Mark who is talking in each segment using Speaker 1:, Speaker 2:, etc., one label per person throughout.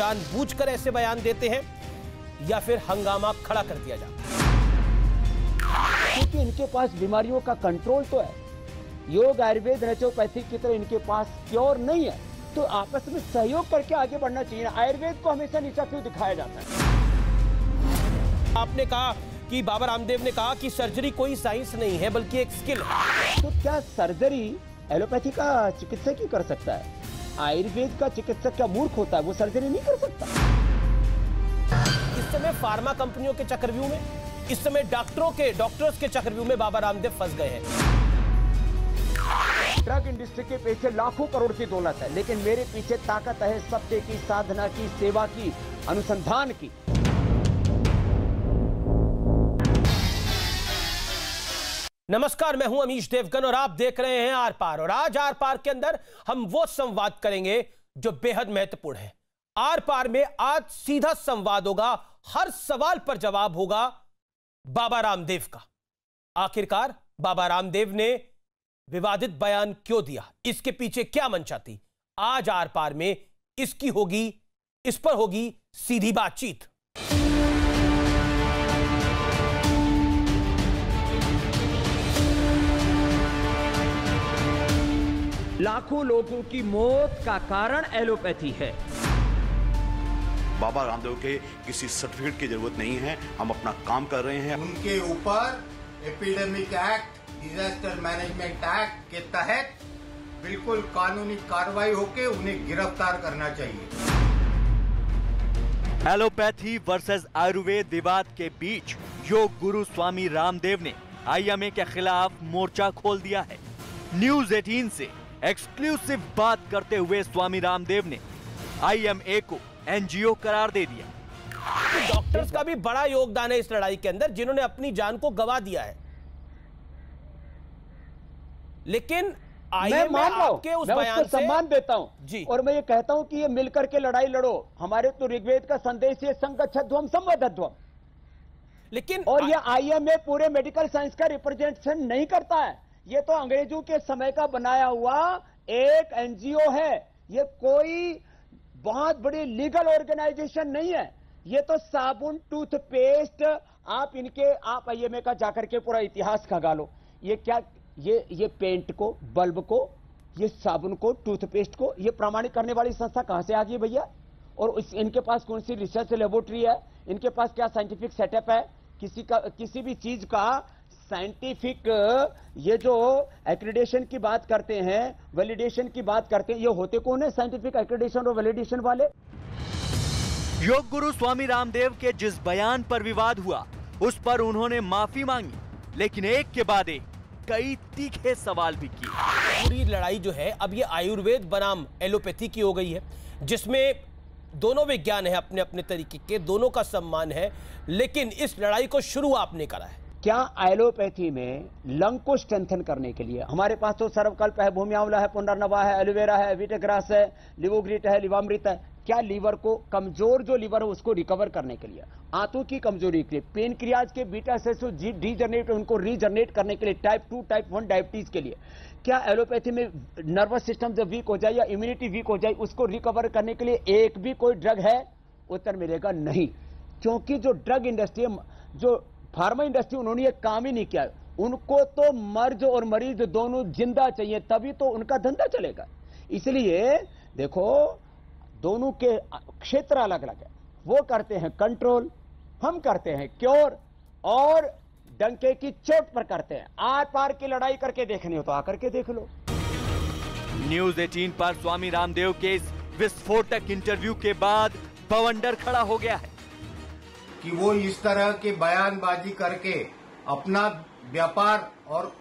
Speaker 1: जानबूझकर ऐसे बयान देते हैं या फिर हंगामा खड़ा कर दिया जाता है?
Speaker 2: क्योंकि इनके पास बीमारियों का कंट्रोल तो है। योग, आयुर्वेद, नेचुरोपैथी की तरह इनके पास क्योर नहीं है, तो आपस में सहयोग करके आगे बढ़ना चाहिए। आयुर्वेद को हमेशा नीचा क्यों दिखाया जाता है?
Speaker 1: आपने कहा कि बाबा रामदेव ने कहा कि सर्जरी कोई साइंस नहीं है बल्कि एक स्किल है।
Speaker 2: तो क्या सर्जरी एलोपैथी का चिकित्सक ही कर सकता है? आयुर्वेद का चिकित्सक क्या मूर्ख होता है? वो सर्जरी नहीं कर सकता।
Speaker 1: इस समय फार्मा कंपनियों के चक्रव्यूह में, इस समय डॉक्टर्स के चक्रव्यूह में बाबा रामदेव फंस गए हैं।
Speaker 2: ड्रग इंडस्ट्री के पीछे लाखों करोड़ की दौलत है, लेकिन मेरे पीछे ताकत है सत्य की, साधना की, सेवा की, अनुसंधान की।
Speaker 1: नमस्कार, मैं हूं अमीश देवगन और आप देख रहे हैं आर पार। और आज आर पार के अंदर हम वो संवाद करेंगे जो बेहद महत्वपूर्ण है। आर पार में आज सीधा संवाद होगा, हर सवाल पर जवाब होगा बाबा रामदेव का। आखिरकार बाबा रामदेव ने विवादित बयान क्यों दिया, इसके पीछे क्या मंशा थी? आज आर पार में इस पर होगी सीधी बातचीत।
Speaker 2: लाखों लोगों की मौत का कारण एलोपैथी है।
Speaker 3: बाबा रामदेव के किसी सर्टिफिकेट की जरूरत नहीं है, हम अपना काम कर रहे हैं।
Speaker 4: उनके ऊपर epidemic act, disaster management act के तहत बिल्कुल कानूनी कार्रवाई होकर उन्हें गिरफ्तार करना चाहिए।
Speaker 5: एलोपैथी वर्सेस आयुर्वेद विवाद के बीच योग गुरु स्वामी रामदेव ने आईएमए के खिलाफ मोर्चा खोल दिया है। न्यूज 18 से एक्सक्लूसिव बात करते हुए स्वामी रामदेव ने आईएमए को एनजीओ करार दे दिया।
Speaker 1: डॉक्टर्स का भी बड़ा योगदान है इस लड़ाई के अंदर, जिन्होंने अपनी जान को गंवा दिया है। लेकिन
Speaker 2: मैं मान रहा हूं, मैं उसको सम्मान देता हूं
Speaker 1: जी,
Speaker 2: और मैं ये कहता हूं कि ये मिलकर के लड़ाई लड़ो। हमारे तो ऋग्वेद का संदेश ये संगच्छध्वम संवदध्वम।
Speaker 1: लेकिन
Speaker 2: और ये आईएमए पूरे मेडिकल साइंस का रिप्रेजेंटेशन नहीं करता है। ये तो अंग्रेजों के समय का बनाया हुआ एक एनजीओ है। ये कोई बहुत बड़ी लीगल ऑर्गेनाइजेशन नहीं है। ये तो साबुन, टूथपेस्ट, आप आईएमए का जाकर के पूरा इतिहास खंगा लो। ये क्या, ये पेंट को, बल्ब को, ये साबुन को, टूथपेस्ट को ये प्रमाणित करने वाली संस्था कहां से आ गई भैया? और इनके पास कौन सी रिसर्च लेबोरेटरी है? इनके पास क्या साइंटिफिक सेटअप है? किसी भी चीज का साइंटिफिक, ये जो एक्रेडिटेशन की बात करते हैं, वैलिडेशन की बात करते हैं, ये होते कौन है साइंटिफिक एक्रेडिटेशन और वैलिडेशन वाले?
Speaker 5: योग गुरु स्वामी रामदेव के जिस बयान पर विवाद हुआ उस पर उन्होंने माफी मांगी, लेकिन एक के बाद एक कई तीखे सवाल भी किए।
Speaker 1: पूरी लड़ाई जो है अब ये आयुर्वेद बनाम एलोपैथी की हो गई है, जिसमें दोनों विज्ञान है अपने अपने तरीके के, दोनों का सम्मान है, लेकिन इस लड़ाई को शुरू आपने करा है।
Speaker 2: क्या एलोपैथी में लंग को स्ट्रेंथन करने के लिए हमारे पास तो सर्वकल्प है, भूमि आंवला है, पुनर्नवा है, एलोवेरा है, वीटग्रास है, लिवोग्रिट है, लिवामृत है। क्या लीवर को, कमजोर जो लीवर है उसको रिकवर करने के लिए, आंतों की कमजोरी के लिए, पेनक्रियाज के बीटा सेल्स डीजनरेट, उनको रीजनरेट करने के लिए, टाइप 2 टाइप 1 डायबिटीज के लिए, क्या एलोपैथी में नर्वस सिस्टम जब वीक हो जाए या इम्यूनिटी वीक हो जाए उसको रिकवर करने के लिए एक भी कोई ड्रग है? उत्तर मिलेगा नहीं। क्योंकि जो ड्रग इंडस्ट्री, जो फार्मा इंडस्ट्री, उन्होंने ये काम ही नहीं किया। उनको तो मर्ज और मरीज दोनों जिंदा चाहिए, तभी तो उनका धंधा चलेगा। इसलिए देखो, दोनों के क्षेत्र अलग अलग है। वो करते हैं कंट्रोल, हम करते हैं क्योर, और डंके की चोट पर करते हैं। आर पार की लड़ाई करके देखनी हो तो आकर के देख लो।
Speaker 5: न्यूज 18 पर स्वामी रामदेव के इस विस्फोटक इंटरव्यू के बाद बवंडर खड़ा हो गया है
Speaker 4: कि वो इस तरह के बयानबाजी करके अपना व्यापार और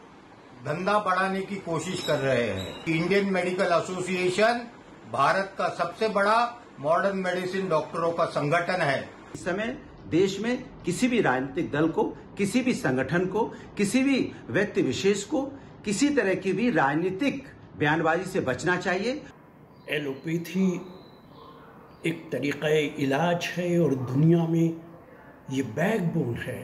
Speaker 4: धंधा बढ़ाने की कोशिश कर रहे हैं। इंडियन मेडिकल एसोसिएशन भारत का सबसे बड़ा मॉडर्न मेडिसिन डॉक्टरों का संगठन है।
Speaker 6: इस समय देश में किसी भी राजनीतिक दल को, किसी भी संगठन को, किसी भी व्यक्ति विशेष को किसी तरह की भी राजनीतिक बयानबाजी से बचना चाहिए।
Speaker 7: एलोपैथी एक तरीका इलाज है और दुनिया में ये बैकबोन है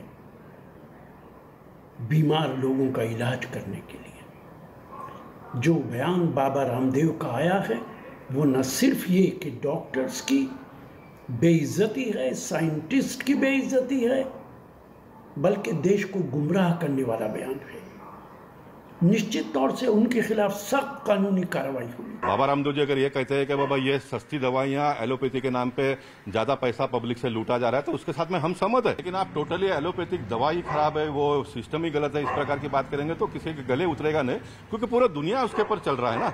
Speaker 7: बीमार लोगों का इलाज करने के लिए। जो बयान बाबा रामदेव का आया है वो न सिर्फ ये कि डॉक्टर्स की बेइज्जती है, साइंटिस्ट की बेइज्जती है, बल्कि देश को गुमराह करने वाला बयान है। निश्चित तौर से उनके खिलाफ सख्त कानूनी कार्रवाई हुई।
Speaker 8: बाबा रामदेव जी अगर ये कहते हैं कि बाबा ये सस्ती दवाइयां एलोपैथी के नाम पे ज्यादा पैसा पब्लिक से लूटा जा रहा है, तो उसके साथ में हम सहमत है, लेकिन आप टोटली एलोपैथिक दवाई खराब है, वो सिस्टम ही गलत है, इस प्रकार की बात करेंगे तो किसी के गले उतरेगा नहीं, क्योंकि पूरा दुनिया उसके ऊपर चल रहा है ना।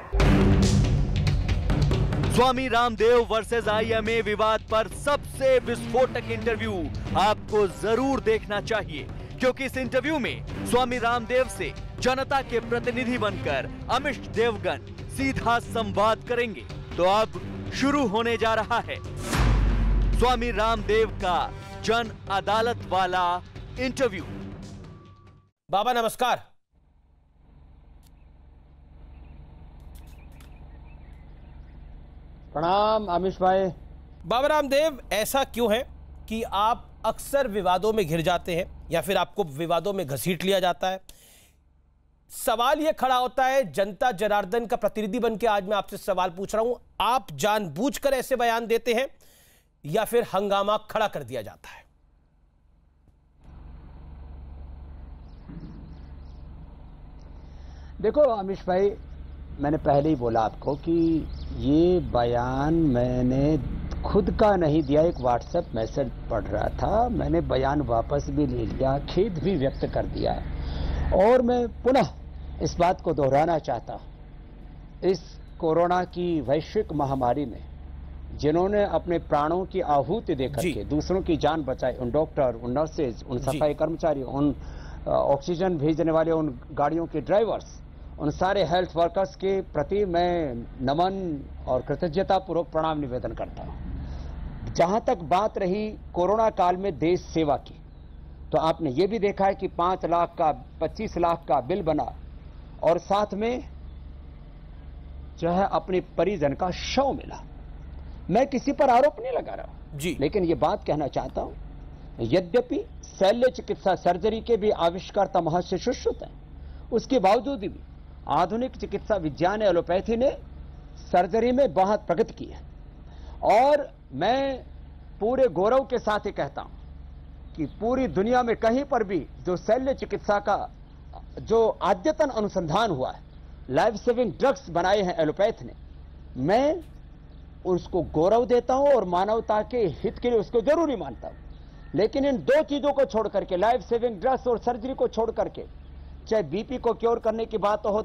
Speaker 5: स्वामी रामदेव वर्सेस आईएमए विवाद पर सबसे विस्फोटक इंटरव्यू आपको जरूर देखना चाहिए, क्योंकि इस इंटरव्यू में स्वामी रामदेव से जनता के प्रतिनिधि बनकर अमिश देवगन सीधा संवाद करेंगे। तो अब शुरू होने जा रहा है स्वामी रामदेव का जन अदालत वाला इंटरव्यू।
Speaker 1: बाबा नमस्कार।
Speaker 2: प्रणाम आमिश भाई।
Speaker 1: बाबा रामदेव, ऐसा क्यों है कि आप अक्सर विवादों में घिर जाते हैं या फिर आपको विवादों में घसीट लिया जाता है? सवाल यह खड़ा होता है, जनता जनार्दन का प्रतिनिधि बनकर आज मैं आपसे सवाल पूछ रहा हूं, आप जानबूझकर ऐसे बयान देते हैं या फिर हंगामा खड़ा कर दिया जाता है?
Speaker 2: देखो आमिश भाई, मैंने पहले ही बोला आपको कि ये बयान मैंने खुद का नहीं दिया, एक व्हाट्सएप मैसेज पढ़ रहा था, मैंने बयान वापस भी ले लिया, खेद भी व्यक्त कर दिया। और मैं पुनः इस बात को दोहराना चाहता हूं, इस कोरोना की वैश्विक महामारी में जिन्होंने अपने प्राणों की आहुति देकर के दूसरों की जान बचाई, उन डॉक्टर, उन नर्सेज, उन सफाई कर्मचारी, उन ऑक्सीजन भेजने वाले उन गाड़ियों के ड्राइवर्स, उन सारे हेल्थ वर्कर्स के प्रति मैं नमन और कृतज्ञता पूर्वक प्रणाम निवेदन करता हूं। जहां तक बात रही कोरोना काल में देश सेवा की, तो आपने ये भी देखा है कि 5 लाख का 25 लाख का बिल बना और साथ में जो है अपने परिजन का शव मिला। मैं किसी पर आरोप नहीं लगा रहा हूं
Speaker 1: जी,
Speaker 2: लेकिन ये बात कहना चाहता हूं, यद्यपि शल्य चिकित्सा सर्जरी के भी आविष्कर्ता महर्षि सुश्रुत हैं, उसके बावजूद भी आधुनिक चिकित्सा विज्ञान एलोपैथी ने सर्जरी में बहुत प्रगति की है। और मैं पूरे गौरव के साथ ही कहता हूं कि पूरी दुनिया में कहीं पर भी जो शल्य चिकित्सा का जो अद्यतन अनुसंधान हुआ है, लाइफ सेविंग ड्रग्स बनाए हैं एलोपैथ ने, मैं उसको गौरव देता हूं और मानवता के हित के लिए उसको जरूरी मानता हूं। लेकिन इन दो चीजों को छोड़ करके, लाइफ सेविंग ड्रग्स और सर्जरी को छोड़ करके, चाहे बीपी को क्योर करने की बात हो,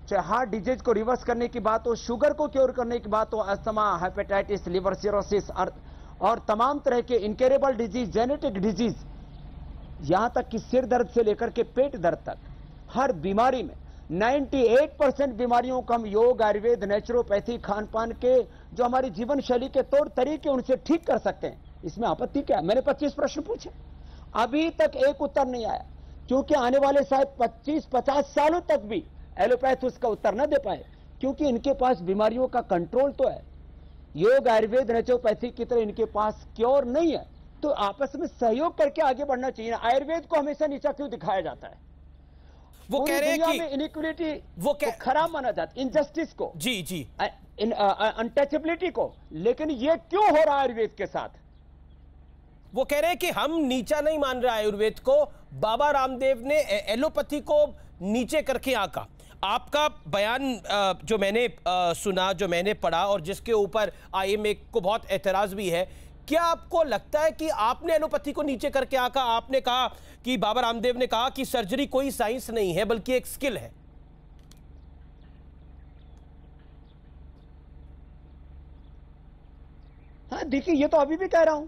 Speaker 2: चाहे हार्ट डिजीज को रिवर्स करने की बात हो, शुगर को क्योर करने की बात हो, अस्थमा, हेपेटाइटिस, लिवर सिरोसिस और तमाम तरह के इनक्योरेबल डिजीज, जेनेटिक डिजीज, यहां तक कि सिर दर्द से लेकर के पेट दर्द तक, हर बीमारी में 98% बीमारियों को हम योग, आयुर्वेद, नेचुरोपैथी, खान पान के जो हमारी जीवन शैली के तौर तरीके उनसे ठीक कर सकते हैं। इसमें आपत्ति क्या है? मैंने 25 प्रश्न पूछे, अभी तक एक उत्तर नहीं आया, क्योंकि आने वाले शायद 25-50 सालों तक भी एलोपैथ उसका उत्तर न दे पाए, क्योंकि इनके पास बीमारियों का कंट्रोल तो है, योग, आयुर्वेद, नेचुरोपैथी की तरह इनके पास क्योर नहीं है। तो आपस में सहयोग करके आगे बढ़ना चाहिए। आयुर्वेद को हमेशा नीचा क्यों दिखाया जाता है?
Speaker 1: वो कह रहे हैं कि
Speaker 2: इनइक्वालिटी वो खराब माना जाता है, इनजस्टिस को,
Speaker 1: जी
Speaker 2: अनटचेबिलिटी को, लेकिन ये क्यों हो रहा है आयुर्वेद के साथ?
Speaker 1: वो कह रहे हैं कि हम नीचा नहीं मान रहे आयुर्वेद को, बाबा रामदेव ने एलोपैथी को नीचे करके आंका। आपका बयान जो मैंने सुना, जो मैंने पढ़ा और जिसके ऊपर आईएमए को बहुत एतराज भी है, क्या आपको लगता है कि आपने एलोपैथी को नीचे करके आंका? आपने कहा कि बाबा रामदेव ने कहा कि सर्जरी कोई साइंस नहीं है बल्कि एक स्किल है।
Speaker 2: हाँ देखिए, ये तो अभी भी कह रहा हूं,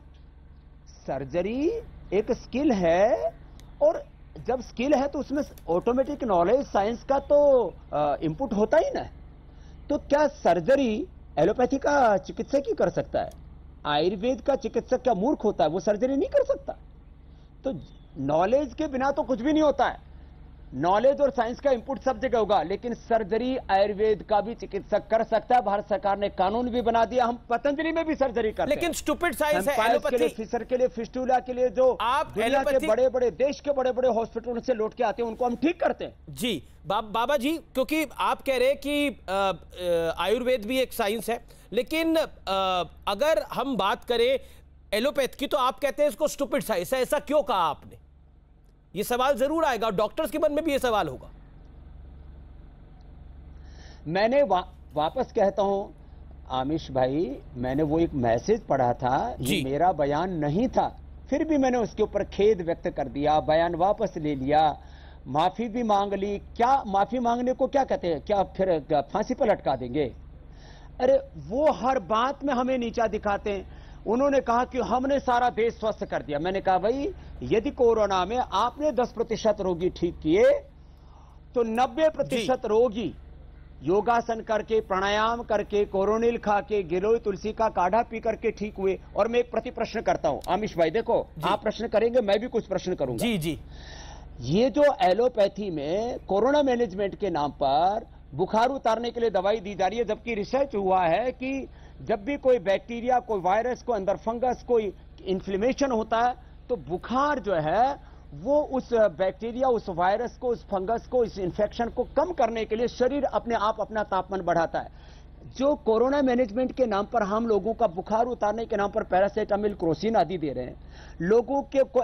Speaker 2: सर्जरी एक स्किल है, और जब स्किल है तो उसमें ऑटोमेटिक नॉलेज साइंस का तो इनपुट होता ही ना। तो क्या सर्जरी एलोपैथी का चिकित्सक ही कर सकता है? आयुर्वेद का चिकित्सक क्या मूर्ख होता है? वो सर्जरी नहीं कर सकता। तो नॉलेज के बिना तो कुछ भी नहीं होता है। नॉलेज और साइंस का इंपुट सब जगह होगा, लेकिन सर्जरी आयुर्वेद का भी चिकित्सक कर सकता है। भारत सरकार ने कानून भी बना दिया, हम पतंजलि में भी सर्जरी करते हैं।
Speaker 1: लेकिन स्टूपिड साइंस है
Speaker 2: एलोपैथी के लिए, फिशर के लिए, फिस्टुला के लिए, जो
Speaker 1: आप
Speaker 2: दुनिया के बड़े बड़े देश के बड़े बड़े हॉस्पिटलों से लौट के आते हैं, उनको हम ठीक करते हैं।
Speaker 1: जी बाबा जी, क्योंकि आप कह रहे हैं कि आयुर्वेद भी एक साइंस है, लेकिन अगर हम बात करें एलोपैथ की, तो आप कहते हैं इसको स्टूपिड साइंस है। ऐसा क्यों कहा आपने? ये सवाल जरूर आएगा, डॉक्टर्स के मन में भी ये सवाल होगा।
Speaker 2: मैंने वापस कहता हूं आमिश भाई, मैंने वो एक मैसेज पढ़ा था, ये मेरा बयान नहीं था, फिर भी मैंने उसके ऊपर खेद व्यक्त कर दिया, बयान वापस ले लिया, माफी भी मांग ली। क्या माफी मांगने को क्या कहते हैं? क्या फिर फांसी पर लटका देंगे? अरे वो हर बात में हमें नीचा दिखाते हैं। उन्होंने कहा कि हमने सारा देश स्वस्थ कर दिया। मैंने कहा भाई, यदि कोरोना में आपने 10% रोगी ठीक किए तो 90% रोगी योगासन करके, प्राणायाम करके, कोरोनिल खा के, गिलोय तुलसी का काढ़ा पी करके ठीक हुए। और मैं एक प्रति प्रश्न करता हूं आमिश भाई, देखो आप प्रश्न करेंगे, मैं भी कुछ प्रश्न करूंगा।
Speaker 1: जी जी।
Speaker 2: ये जो एलोपैथी में कोरोना मैनेजमेंट के नाम पर बुखार उतारने के लिए दवाई दी जा रही है, जबकि रिसर्च हुआ है कि जब भी कोई बैक्टीरिया, कोई वायरस, कोई अंदर फंगस, कोई इन्फ्लेमेशन होता है तो बुखार जो है वो उस बैक्टीरिया, उस वायरस को, उस फंगस को, इस इंफेक्शन को कम करने के लिए शरीर अपने आप अपना तापमान बढ़ाता है। जो कोरोना मैनेजमेंट के नाम पर हम लोगों का बुखार उतारने के नाम पर पैरासीटामोल, क्रोसिन आदि दे रहे हैं, लोगों के को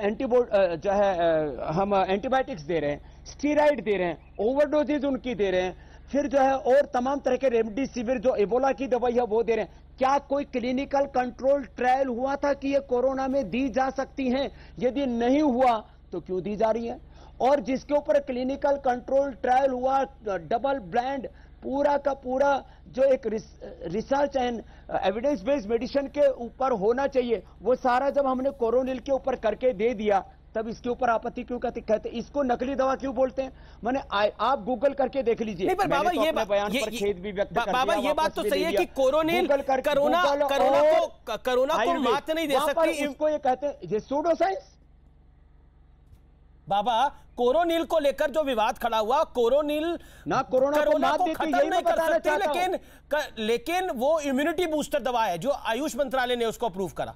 Speaker 2: जो है हम एंटीबायोटिक्स दे रहे हैं, स्टीराइड दे रहे हैं, ओवरडोजेज उनकी दे रहे हैं, फिर जो है और तमाम तरह के रेमडेसिविर जो इबोला की दवाई है वो दे रहे हैं। क्या कोई क्लिनिकल कंट्रोल ट्रायल हुआ था कि ये कोरोना में दी जा सकती हैं? यदि नहीं हुआ तो क्यों दी जा रही है? और जिसके ऊपर क्लिनिकल कंट्रोल ट्रायल हुआ, डबल ब्लाइंड, पूरा का पूरा जो एक research and evidence based medicine के ऊपर होना चाहिए, वो सारा जब हमने कोरोनिल के ऊपर करके दे दिया, तब इसके ऊपर आपत्ति क्यों कहते? इसको नकली दवा क्यों बोलते हैं? मैंने आप गूगल करके देख लीजिए।
Speaker 1: नहीं, पर बाबा
Speaker 2: तो
Speaker 1: ये
Speaker 2: बयान पर खेद भी व्यक्त कर
Speaker 1: बाबा
Speaker 2: दिया,
Speaker 1: ये बात तो सही है कि कोरोनिल कोरोना को मात नहीं दे सकती।
Speaker 2: इसको ये कहते हैं ये सूडो साइंस।
Speaker 1: बाबा कोरोनिल को लेकर जो विवाद खड़ा हुआ, कोरोनिल
Speaker 2: ना कोरोना
Speaker 1: को खत्म नहीं कर सकती, लेकिन वो इम्यूनिटी बूस्टर दवा है जो आयुष मंत्रालय ने उसको अप्रूव करा।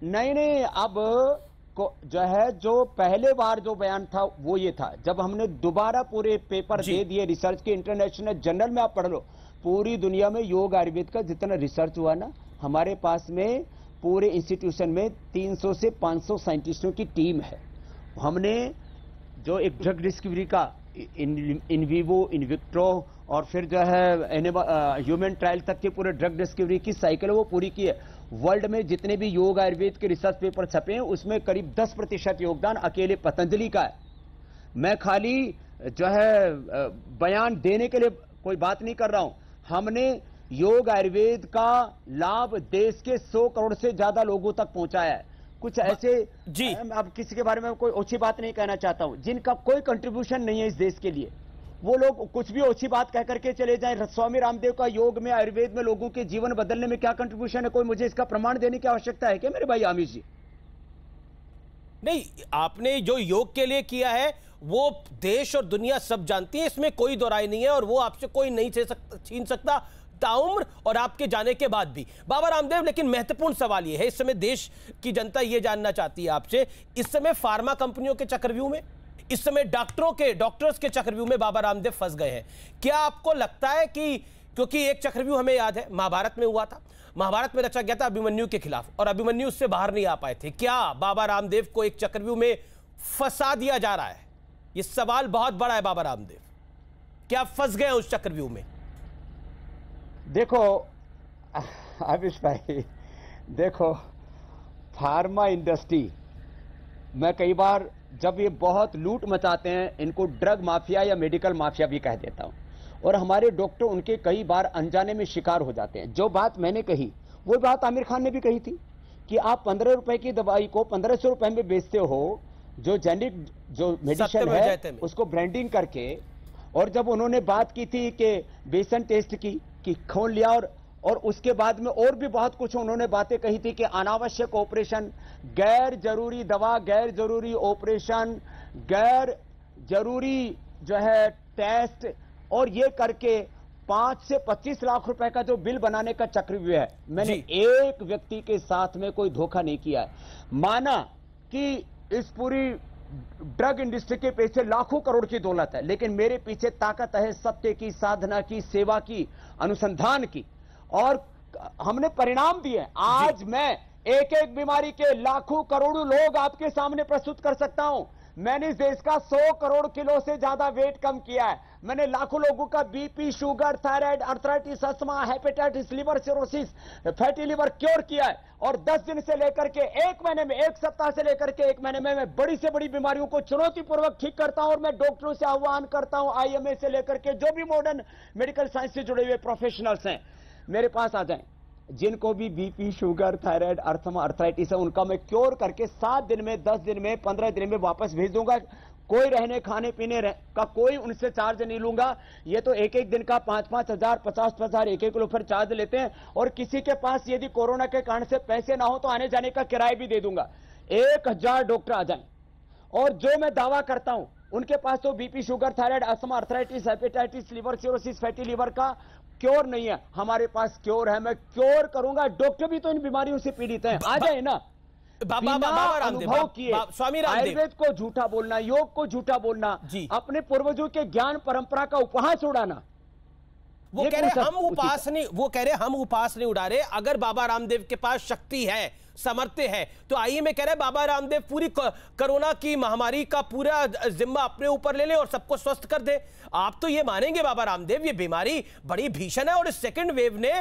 Speaker 2: नहीं, अब जो है, जो पहले बार जो बयान था वो ये था, जब हमने दोबारा पूरे पेपर दे दिए रिसर्च के, इंटरनेशनल जर्नल में आप पढ़ लो, पूरी दुनिया में योग आयुर्वेद का जितना रिसर्च हुआ ना, हमारे पास में पूरे इंस्टीट्यूशन में 300 से 500 साइंटिस्टों की टीम है। हमने जो एक ड्रग डिस्कवरी का इन विवो, इन विट्रो और फिर जो है ह्यूमन ट्रायल तक के पूरे ड्रग डिस्कवरी की साइकिल वो पूरी की है। वर्ल्ड में जितने भी योग आयुर्वेद के रिसर्च पेपर छपे हैं उसमें करीब 10% योगदान अकेले पतंजलि का है। मैं खाली जो है बयान देने के लिए कोई बात नहीं कर रहा हूं। हमने योग आयुर्वेद का लाभ देश के 100 करोड़ से ज्यादा लोगों तक पहुंचाया है। कुछ ऐसे जी, अब किसी के बारे में कोई ओछी बात नहीं कहना चाहता हूं, जिनका कोई कंट्रीब्यूशन नहीं है इस देश के लिए, वो लोग कुछ भी ओछी बात कह करके चले जाएं। स्वामी रामदेव का योग में, आयुर्वेद में लोगों के जीवन बदलने में क्या कंट्रीब्यूशन है, कोई मुझे इसका प्रमाण देने की आवश्यकता है क्या मेरे भाई आमिर जी?
Speaker 1: नहीं, आपने जो योग के लिए किया है वो देश और दुनिया सब जानती है, इसमें कोई दोराई नहीं है, और वो आपसे कोई नहीं छीन सकता ताउम्र और आपके जाने के बाद भी। बाबा रामदेव, लेकिन महत्वपूर्ण सवाल यह है, इस समय देश की जनता यह जानना चाहती है आपसे, इस समय फार्मा कंपनियों के चक्रव्यूह में, इस समय डॉक्टर्स के चक्रव्यूह में बाबा रामदेव फंस गए हैं। क्या आपको लगता है कि, क्योंकि एक चक्रव्यूह हमें याद है महाभारत में हुआ था, महाभारत में रचा गया था अभिमन्यु के खिलाफ, और अभिमन्यु उससे बाहर नहीं आ पाए थे, क्या बाबा रामदेव को एक चक्रव्यूह में फंसा दिया जा रहा है? यह सवाल बहुत बड़ा है बाबा रामदेव, क्या फंस गए उस चक्रव्यूह में?
Speaker 2: देखो आयुष भाई, देखो फार्मा इंडस्ट्री, मैं कई बार जब ये बहुत लूट मचाते हैं, इनको ड्रग माफिया या मेडिकल माफिया भी कह देता हूं, और हमारे डॉक्टर उनके कई बार अनजाने में शिकार हो जाते हैं। जो बात मैंने कही वो बात आमिर खान ने भी कही थी कि आप 15 रुपए की दवाई को 1500 रुपए में बेचते हो, जो जेनिक जो मेडिसिन है उसको ब्रांडिंग करके। और जब उन्होंने बात की थी कि बेसन टेस्ट की, कि खोल लिया, और उसके बाद में और भी बहुत कुछ उन्होंने बातें कही थी कि अनावश्यक ऑपरेशन, गैर जरूरी दवा, गैर जरूरी ऑपरेशन, गैर जरूरी जो है टेस्ट, और ये करके 5 से 25 लाख रुपए का जो बिल बनाने का चक्रव्यूह है। मैंने एक व्यक्ति के साथ में कोई धोखा नहीं किया है। माना कि इस पूरी ड्रग इंडस्ट्री के पीछे लाखों करोड़ की दौलत है, लेकिन मेरे पीछे ताकत है सत्य की, साधना की, सेवा की, अनुसंधान की, और हमने परिणाम दिए। आज मैं एक एक बीमारी के लाखों करोड़ों लोग आपके सामने प्रस्तुत कर सकता हूं। मैंने इस देश का 100 करोड़ किलो से ज्यादा वेट कम किया है। मैंने लाखों लोगों का BP, sugar, thyroid, arthritis, asthma, hepatitis, liver cirrhosis, fatty liver cure किया है। और 10 दिन से लेकर के 1 महीने में, 1 सप्ताह से लेकर के 1 महीने में मैं बड़ी से बड़ी बीमारियों को चुनौतीपूर्वक ठीक करता हूं। और मैं डॉक्टरों से आह्वान करता हूं, आईएमए से लेकर के जो भी मॉडर्न मेडिकल साइंस से जुड़े हुए प्रोफेशनल्स हैं, मेरे पास आ जाएं। जिनको भी BP, sugar, thyroid, asthma, arthritis है, उनका मैं क्योर करके 7 दिन में, 10 दिन में, 15 दिन में वापस भेज दूंगा। कोई रहने खाने पीने का कोई उनसे चार्ज नहीं लूंगा। ये तो एक एक दिन का 5-5 हजार, 50-50 एक लोग फिर चार्ज लेते हैं। और किसी के पास यदि कोरोना के कारण से पैसे ना हो तो आने जाने का किराया भी दे दूंगा। 1000 डॉक्टर आ जाएं, और जो मैं दावा करता हूं उनके पास तो BP, sugar, thyroid, asthma, arthritis, hepatitis, liver cirrhosis, fatty liver का क्योर नहीं है। हमारे पास क्योर है, मैं क्योर करूंगा। डॉक्टर भी तो इन बीमारियों से पीड़ित हैं, आ जाए ना। अनुभव किए
Speaker 1: स्वामी रामदेव,
Speaker 2: आयुर्वेद को झूठा बोलना, योग को झूठा बोलना, अपने पूर्वजों के ज्ञान परंपरा का उपहास उड़ाना।
Speaker 1: वो कह रहे हम उपास नहीं, वो कह रहे हम उपास नहीं उड़ा रहे। अगर बाबा रामदेव के पास शक्ति है, समर्थ्य है, तो आइए मैं कह रहा है बाबा रामदेव पूरी कोरोना की महामारी का पूरा जिम्मा अपने ऊपर ले लें और सबको स्वस्थ कर दे। आप तो ये मानेंगे बाबा रामदेव ये बीमारी बड़ी भीषण है और इस सेकंड वेव ने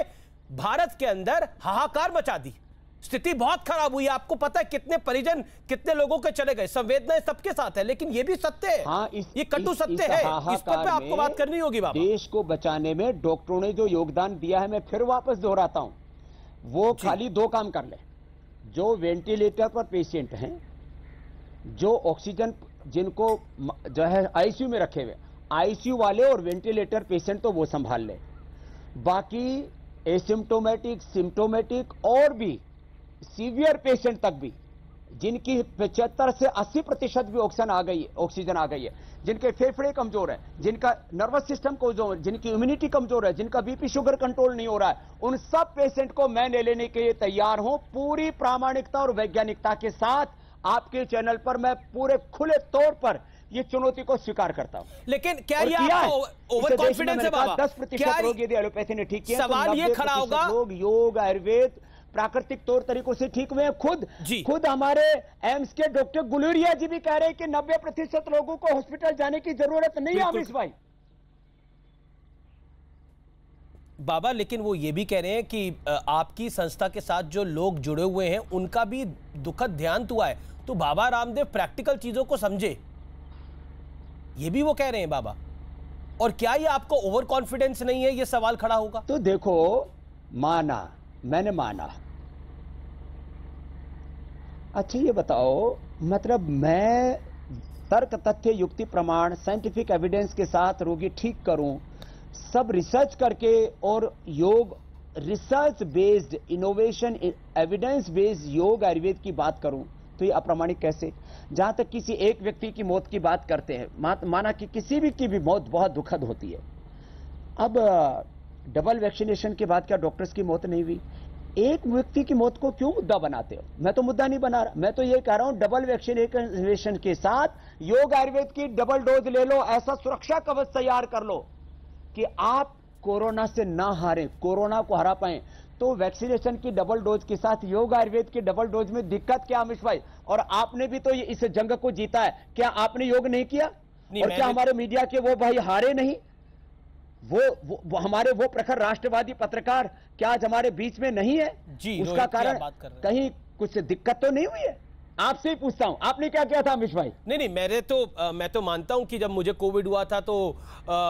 Speaker 1: भारत के अंदर हाहाकार मचा दी, स्थिति बहुत खराब हुई। आपको पता है कितने परिजन, कितने लोगों के चले गए। संवेदनाएं सबके साथ है, लेकिन ये भी सत्य है।
Speaker 2: हाँ,
Speaker 1: ये कटु सत्य है। इस पर आपको बात करनी होगी बाबा।
Speaker 2: देश को बचाने में डॉक्टरों ने जो योगदान दिया है, मैं फिर वापस दोहराता हूं, वो खाली 2 काम कर ले। जो वेंटिलेटर पर पेशेंट हैं, जो ऑक्सीजन जिनको जो है आईसीयू में रखे हुए, आईसीयू वाले और वेंटिलेटर पेशेंट तो वो संभाल ले। बाकी एसिम्प्टोमेटिक, सिम्प्टोमेटिक और भी सीवियर पेशेंट तक भी, जिनकी 75 से 80% भी ऑक्सीजन आ गई है, जिनके फेफड़े कमजोर है, जिनका नर्वस सिस्टम कमजोर है, जिनकी इम्यूनिटी कमजोर है, जिनका बीपी शुगर कंट्रोल नहीं हो रहा है, उन सब पेशेंट को मैं लेने के लिए तैयार हूं। पूरी प्रामाणिकता और वैज्ञानिकता के साथ आपके चैनल पर मैं पूरे खुले तौर पर ये चुनौती को स्वीकार करता हूं।
Speaker 1: लेकिन क्या ये आपको ओवर कॉन्फिडेंस है बाबा?
Speaker 2: 10% रोग यदि एलोपैथी ने ठीक किया,
Speaker 1: सवाल ये खड़ा होगा,
Speaker 2: लोग योग, आयुर्वेद, प्राकृतिक तौर तरीकों से ठीक हुए। खुद हमारे एम्स के डॉक्टर गुलेरिया जी भी कह रहे हैं कि 90% लोगों को हॉस्पिटल जाने की जरूरत नहीं है। अमीश भाई
Speaker 1: बाबा, लेकिन वो ये भी कह रहे हैं कि आपकी संस्था के साथ जो लोग जुड़े हुए हैं उनका भी दुखद ध्यान हुआ है, तो बाबा रामदेव प्रैक्टिकल चीजों को समझे, ये भी वो कह रहे हैं बाबा। और क्या ये आपको ओवर कॉन्फिडेंस नहीं है, ये सवाल खड़ा होगा।
Speaker 2: तो देखो, मैंने माना। अच्छा ये बताओ, मतलब मैं तर्क, तथ्य, युक्ति, प्रमाण, साइंटिफिक एविडेंस के साथ रोगी ठीक करूं, सब रिसर्च करके, और योग research based, innovation, evidence based योग आयुर्वेद की बात करूं, तो ये अप्रामाणिक कैसे? जहां तक किसी एक व्यक्ति की मौत की बात करते हैं, माना कि किसी भी की भी मौत बहुत दुखद होती है। अब डबल वैक्सीनेशन के बाद क्या डॉक्टर्स की मौत नहीं हुई? एक व्यक्ति की मौत को क्यों मुद्दा बनाते हो? मैं तो मुद्दा नहीं बना रहा, मैं तो ये कह रहा हूं डबल वैक्सीनेशन के साथ योग आयुर्वेद की डबल डोज ले लो, ऐसा सुरक्षा कवच तैयार कर लो कि आप कोरोना से ना हारें, कोरोना को हरा पाएं। तो वैक्सीनेशन की डबल डोज के साथ योग आयुर्वेद की डबल डोज में दिक्कत क्या अमिश भाई? और आपने भी तो इस जंग को जीता है, क्या आपने योग नहीं किया? और क्या हमारे मीडिया के वो भाई हारे नहीं? वो हमारे वो प्रखर राष्ट्रवादी पत्रकार क्या आज हमारे बीच में नहीं है? उसका कारण कहीं कुछ दिक्कत तो नहीं हुई है? आपसे ही पूछता हूं, आपने क्या किया था अमिश भाई?
Speaker 1: नहीं, मैं तो मानता हूं कि जब मुझे कोविड हुआ था तो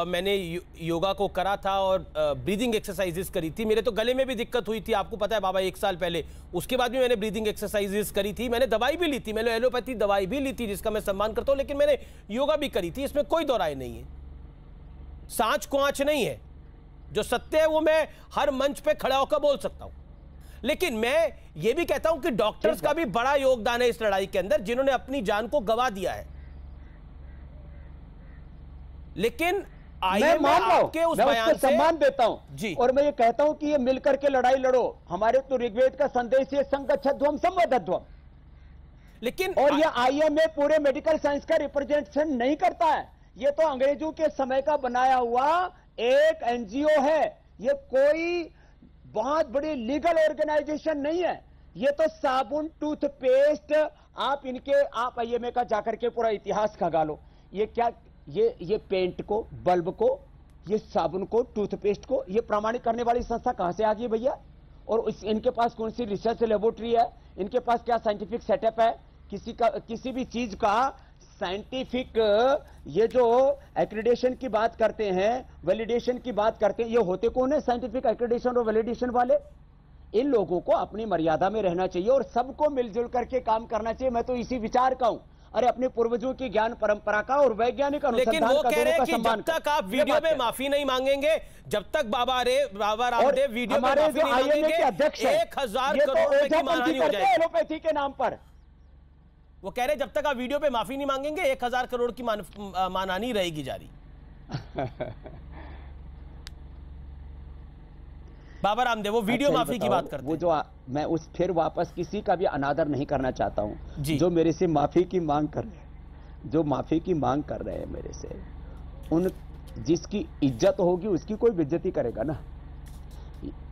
Speaker 1: मैंने योगा को करा था और ब्रीदिंग एक्सरसाइजेस करी थी। मेरे तो गले में भी दिक्कत हुई थी, आपको पता है बाबा, 1 साल पहले। उसके बाद भी मैंने ब्रीदिंग एक्सरसाइजेस करी थी, मैंने दवाई भी ली थी, मैंने एलोपैथी दवाई भी ली थी जिसका मैं सम्मान करता हूं, लेकिन मैंने योगा भी करी थी, इसमें कोई दो राय नहीं है। सांच को आंच नहीं है, जो सत्य है वो मैं हर मंच पे खड़ा होकर बोल सकता हूं। लेकिन मैं ये भी कहता हूं कि डॉक्टर्स का भी बड़ा योगदान है इस लड़ाई के अंदर, जिन्होंने अपनी जान को गंवा दिया है। लेकिन
Speaker 2: मैं मान रहा हूं, मैं उसको सम्मान देता हूं जी, और मैं ये कहता हूं कि ये मिलकर के लड़ाई लड़ो। हमारे तो ऋग्वेद का संदेश है, संगच्छध्वम संवदध्वम।
Speaker 1: लेकिन
Speaker 2: और ये आईएमए पूरे मेडिकल साइंस का रिप्रेजेंटेशन नहीं करता है। ये तो अंग्रेजों के समय का बनाया हुआ एक एनजीओ है। ये कोई बहुत बड़ी लीगल ऑर्गेनाइजेशन नहीं है। ये तो साबुन, टूथपेस्ट, आप आईएमए का जाकर के पूरा इतिहास खंगा लो। ये क्या, ये पेंट को, बल्ब को, ये साबुन को, टूथपेस्ट को ये प्रमाणित करने वाली संस्था कहां से आ गई भैया? और इनके पास कौन सी रिसर्च लेबोरेटरी है? इनके पास क्या साइंटिफिक सेटअप है? किसी भी चीज का साइंटिफिक, ये जो एक्रेडिटेशन की बात करते हैं, वैलिडेशन की बात करते हैं, ये होते कौन है साइंटिफिक एक्रेडिटेशन और वैलिडेशन वाले? इन लोगों को अपनी मर्यादा में रहना चाहिए और सबको मिलजुल करके काम करना चाहिए। मैं तो इसी विचार का हूं। अरे अपने पूर्वजों की ज्ञान परंपरा का और वैज्ञानिक अनुसंधान का,
Speaker 1: लेकिन वो कह रहे हैं कि
Speaker 2: सम्मान
Speaker 1: जब तक आप वीडियो में माफी नहीं मांगेंगे, जब तक बाबा रामदेव वीडियो में माफी नहीं मांगेंगे, 1000 करोड़ रुपए की मानहानि हो जाएगी
Speaker 2: एलोपैथी के नाम पर।
Speaker 1: वो कह रहे हैं जब तक आप वीडियो पे माफी नहीं मांगेंगे 1000 करोड़ की मानहानि रहेगी जारी। बाबा रामदेव वो वीडियो माफी की बात करते हैं।
Speaker 2: वो जो मैं फिर वापस किसी का भी अनादर नहीं करना चाहता हूं। जो मेरे से माफी की मांग कर रहे हैं, जो माफी की मांग कर रहे हैं मेरे से, उन जिसकी इज्जत होगी उसकी कोई बेइज्जती करेगा ना।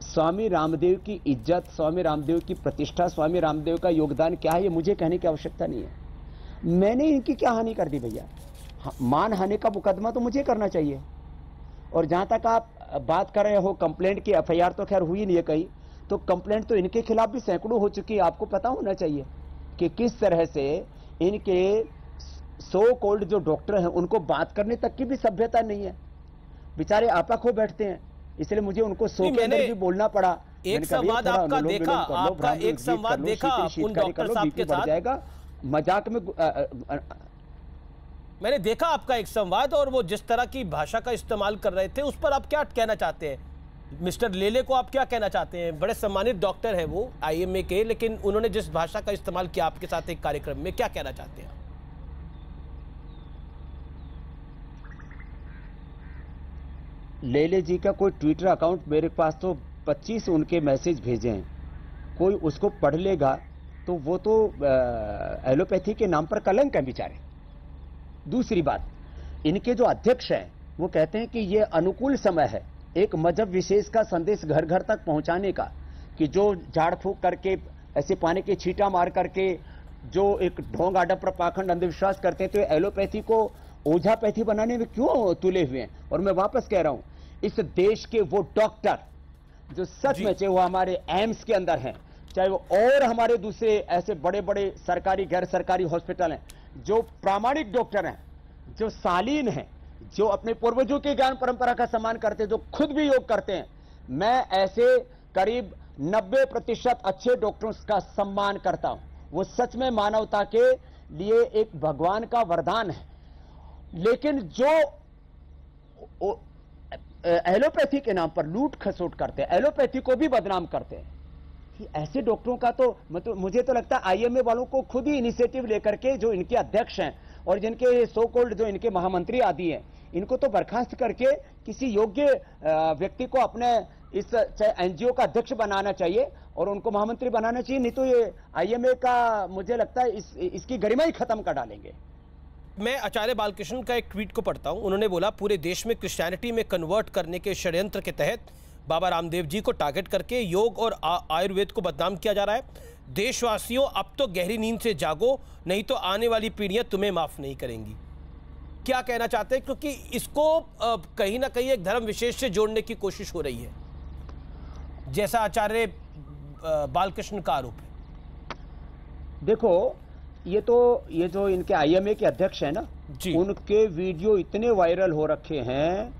Speaker 2: स्वामी रामदेव की इज्जत, स्वामी रामदेव की प्रतिष्ठा, स्वामी रामदेव का योगदान क्या है ये मुझे कहने की आवश्यकता नहीं है। मैंने इनकी क्या हानि कर दी भैया? मान हानि का मुकदमा तो मुझे करना चाहिए। और जहां तक आप बात कर रहे हो कंप्लेंट की, एफआईआर तो खैर हुई नहीं है कहीं, तो कंप्लेंट तो इनके खिलाफ भी सैकड़ों हो चुकी है। आपको पता होना चाहिए कि किस तरह से इनके सो कॉल्ड जो डॉक्टर हैं उनको बात करने तक की भी सभ्यता नहीं है। बेचारे आपा खो बैठते हैं, इसलिए मुझे उनको सो के अंदर भी बोलना पड़ा।
Speaker 1: एक संवाद आपका देखा, आपका एक संवाद देखा उन डॉक्टर साहब के साथ,
Speaker 2: जाएगा मजाक में
Speaker 1: मैंने देखा आपका एक संवाद, और वो जिस तरह की भाषा का इस्तेमाल कर रहे थे उस पर आप क्या कहना चाहते हैं? मिस्टर लेले को आप क्या कहना चाहते हैं? बड़े सम्मानित डॉक्टर हैं वो आईएमए के, लेकिन उन्होंने जिस भाषा का इस्तेमाल किया आपके साथ एक कार्यक्रम में, क्या कहना चाहते हैं?
Speaker 2: लेले जी का कोई ट्विटर अकाउंट मेरे पास तो 25 उनके मैसेज भेजे हैं। कोई उसको पढ़ लेगा तो वो तो एलोपैथी के नाम पर कलंक है बेचारे। दूसरी बात, इनके जो अध्यक्ष हैं वो कहते हैं कि ये अनुकूल समय है एक मजहब विशेष का संदेश घर घर तक पहुंचाने का, कि जो झाड़ फूक करके, ऐसे पानी के छींटा मार करके जो एक ढोंग आडम्बर पाखंड अंधविश्वास करते हैं, तो एलोपैथी को ओझापैथी बनाने में क्यों तुले हुए हैं? और मैं वापस कह रहा हूं, इस देश के वो डॉक्टर जो सच में, चाहे वो हमारे एम्स के अंदर हैं, चाहे वो और हमारे दूसरे ऐसे बड़े बड़े सरकारी गैर सरकारी हॉस्पिटल हैं, जो प्रामाणिक डॉक्टर हैं, जो सालीन हैं, जो अपने पूर्वजों के ज्ञान परंपरा का सम्मान करते हैं, जो खुद भी योग करते हैं, मैं ऐसे करीब 90% अच्छे डॉक्टरों का सम्मान करता हूं। वो सच में मानवता के लिए एक भगवान का वरदान है। लेकिन जो एलोपैथी के नाम पर लूट खसोट करते हैं, एलोपैथी को भी बदनाम करते हैं, ऐसे डॉक्टरों का तो मतलब मुझे तो लगता है आईएमए वालों को खुद ही इनिशिएटिव लेकर के, जो इनके अध्यक्ष हैं और जिनके सो कॉल्ड जो इनके महामंत्री आदि हैं, इनको तो बर्खास्त करके किसी योग्य व्यक्ति को अपने इस एनजीओ का अध्यक्ष बनाना चाहिए और उनको महामंत्री बनाना चाहिए। नहीं तो ये आईएमए का मुझे लगता है इसकी गरिमा ही खत्म कर डालेंगे।
Speaker 1: मैं आचार्य बालकृष्ण का एक ट्वीट को पढ़ता हूं। उन्होंने बोला, पूरे देश में क्रिश्चियनिटी में कन्वर्ट करने के षड्यंत्र के तहत बाबा रामदेव जी को टारगेट करके योग और आयुर्वेद को बदनाम किया जा रहा है। देशवासियों, अब तो गहरी नींद से जागो, नहीं तो आने वाली पीढ़ियां तुम्हें माफ नहीं करेंगी। क्या कहना चाहते हैं? क्योंकि इसको कहीं ना कहीं एक धर्म विशेष से जोड़ने की कोशिश हो रही है, जैसा आचार्य बालकृष्ण का आरोप है।
Speaker 2: देखो, ये जो इनके आईएमए के अध्यक्ष हैं ना, उनके वीडियो इतने वायरल हो रखे हैं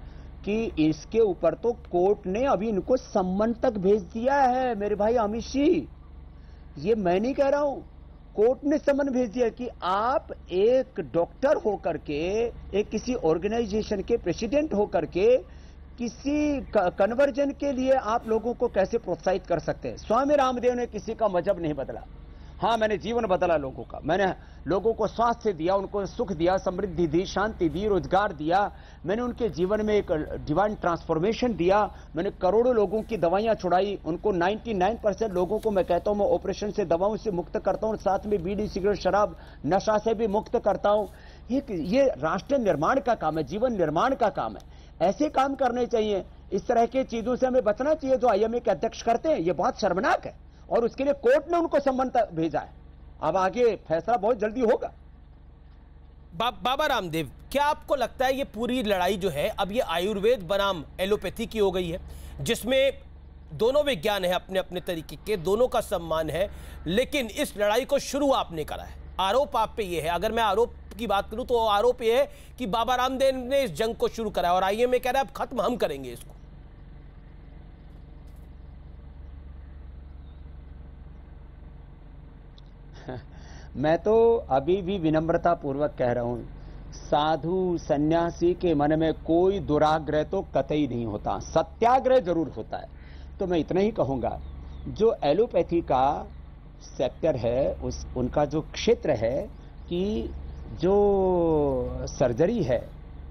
Speaker 2: कि इसके ऊपर तो कोर्ट ने अभी इनको सम्मन तक भेज दिया है। मेरे भाई अमित जी, ये मैं नहीं कह रहा हूं, कोर्ट ने सम्मन भेज दिया कि आप एक डॉक्टर होकर के, एक किसी ऑर्गेनाइजेशन के प्रेसिडेंट होकर के किसी कन्वर्जन के लिए आप लोगों को कैसे प्रोत्साहित कर सकते हैं। स्वामी रामदेव ने किसी का मजहब नहीं बदला। हाँ, मैंने जीवन बदला लोगों का, मैंने लोगों को स्वास्थ्य दिया, उनको सुख दिया, समृद्धि दी, शांति दी, रोजगार दिया, मैंने उनके जीवन में एक डिवाइन ट्रांसफॉर्मेशन दिया, मैंने करोड़ों लोगों की दवाइयां छुड़ाई, उनको 99% लोगों को मैं कहता हूं मैं ऑपरेशन से, दवाओं से मुक्त करता हूं, साथ में बीड़ी, सिगरेट, शराब, नशा से भी मुक्त करता हूं। ये राष्ट्र निर्माण का काम है, जीवन निर्माण का काम है। ऐसे काम करने चाहिए, इस तरह की चीजों से हमें बचना चाहिए जो IMA के अध्यक्ष करते हैं। ये बहुत शर्मनाक है और उसके लिए कोर्ट ने उनको सम्मन भेजा है। अब आगे फैसला बहुत जल्दी होगा।
Speaker 1: बाबा रामदेव, क्या आपको लगता है ये पूरी लड़ाई जो है अब ये आयुर्वेद बनाम एलोपैथी की हो गई है, जिसमें दोनों विज्ञान है अपने अपने तरीके के, दोनों का सम्मान है, लेकिन इस लड़ाई को शुरू आपने करा है। आरोप आप पे ये है, अगर मैं आरोप की बात करूं तो आरोप ये है कि बाबा रामदेव ने इस जंग को शुरू करा और IMA कह रहा है अब खत्म हम करेंगे इसको।
Speaker 2: मैं तो अभी भी विनम्रता पूर्वक कह रहा हूं, साधु सन्यासी के मन में कोई दुराग्रह तो कतई नहीं होता, सत्याग्रह जरूर होता है। तो मैं इतना ही कहूंगा, जो एलोपैथी का सेक्टर है, उनका जो क्षेत्र है कि जो सर्जरी है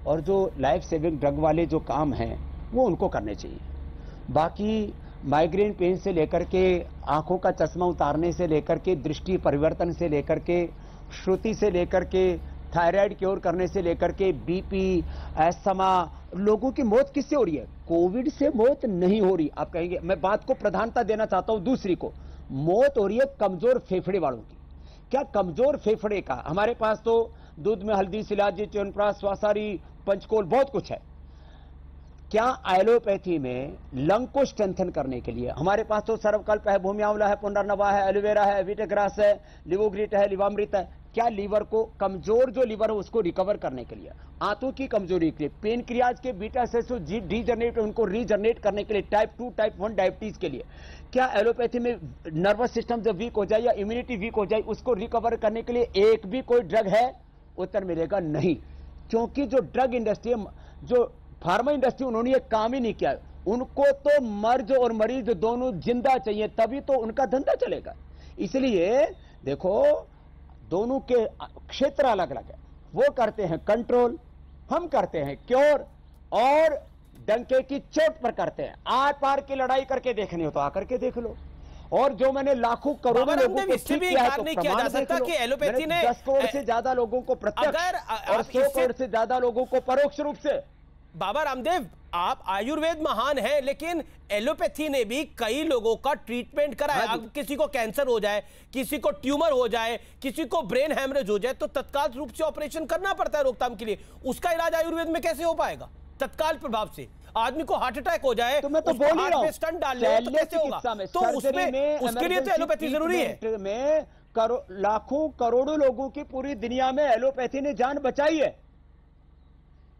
Speaker 2: और जो लाइफ सेविंग ड्रग वाले जो काम हैं वो उनको करने चाहिए। बाकी माइग्रेन पेन से लेकर के, आंखों का चश्मा उतारने से लेकर के, दृष्टि परिवर्तन से लेकर के, श्रुति से लेकर के, थायराइड क्योर करने से लेकर के, BP, एस्थमा, लोगों की मौत किससे हो रही है? कोविड से मौत नहीं हो रही। आप कहेंगे, मैं बात को प्रधानता देना चाहता हूं दूसरी को, मौत हो रही है कमजोर फेफड़े वालों की। क्या कमजोर फेफड़े का? हमारे पास तो दूध में हल्दी, शिलाजी, च्यवनप्राश, स्वासारी, पंचकोल बहुत कुछ है। क्या एलोपैथी में लंग को स्ट्रेंथन करने के लिए हमारे पास तो सर्वकल्प है, भूमि आंवला है, पुनर्नवा है, एलोवेरा है, वीटग्रास है, लिवोग्रिट है, लिवामृत है। क्या लीवर को, कमजोर जो लीवर है उसको रिकवर करने के लिए, आंतों की कमजोरी के लिए, पेनक्रियाज के बीटा सेल्स डीजनरेट, उनको रीजनरेट करने के लिए, टाइप 2 टाइप 1 डायबिटीज के लिए, क्या एलोपैथी में नर्वस सिस्टम जब वीक हो जाए या इम्यूनिटी वीक हो जाए उसको रिकवर करने के लिए एक भी कोई ड्रग है? उत्तर मिलेगा नहीं, क्योंकि जो ड्रग इंडस्ट्री, जो फार्मा इंडस्ट्री, उन्होंने ये काम ही नहीं किया। उनको तो मर्ज और मरीज दोनों जिंदा चाहिए, तभी तो उनका धंधा चलेगा। इसलिए देखो, दोनों के क्षेत्र अलग अलग है। वो करते हैं कंट्रोल, हम करते हैं क्योर, और डंके की चोट पर करते हैं। आर पार की लड़ाई करके देखनी हो तो आकर के देख लो। और जो मैंने लाखों करोड़ों लोगों को ठीक किया है तो प्रमाण देख लो। कि एलोपैथी ने 10 करोड़ से ज्यादा लोगों को प्रत्यक्ष और 100 करोड़ से ज्यादा लोगों को परोक्ष रूप से।
Speaker 1: बाबा रामदेव, आप आयुर्वेद महान है, लेकिन एलोपैथी ने भी कई लोगों का ट्रीटमेंट करा है। अब किसी को कैंसर हो जाए, किसी को ट्यूमर हो जाए, किसी को ब्रेन हैमरेज हो जाए तो तत्काल रूप से ऑपरेशन करना पड़ता है रोकथाम के लिए। उसका इलाज आयुर्वेद में कैसे हो पाएगा? तत्काल प्रभाव से आदमी को हार्ट अटैक हो जाए
Speaker 2: तो मैं तो बोल ही रहा हूं,
Speaker 1: स्टंट डाल ले तो कैसे होगा? तो उसमें उसके लिए तो एलोपैथी जरूरी है।
Speaker 2: में लाखों करोड़ों लोगों की पूरी दुनिया में एलोपैथी ने जान बचाई है।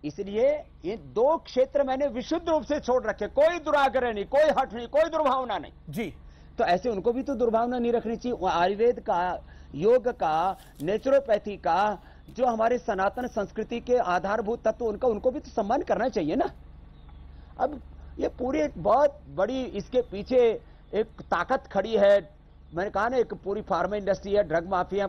Speaker 2: इसलिए ये 2 क्षेत्र मैंने विशुद्ध रूप से छोड़ रखे, कोई दुराग्रह नहीं, कोई हट नहीं, कोई दुर्भावना नहीं
Speaker 1: जी।
Speaker 2: तो ऐसे उनको भी तो दुर्भावना नहीं रखनी चाहिए। आयुर्वेद का, योग का, नेचुरोपैथी का, जो हमारे सनातन संस्कृति के आधारभूत तत्व, उनको भी तो सम्मान करना चाहिए ना। अब ये पूरी एक बहुत बड़ी इसके पीछे एक ताकत खड़ी है। मैंने कहा ना, एक पूरी फार्मा इंडस्ट्री है, ड्रग माफिया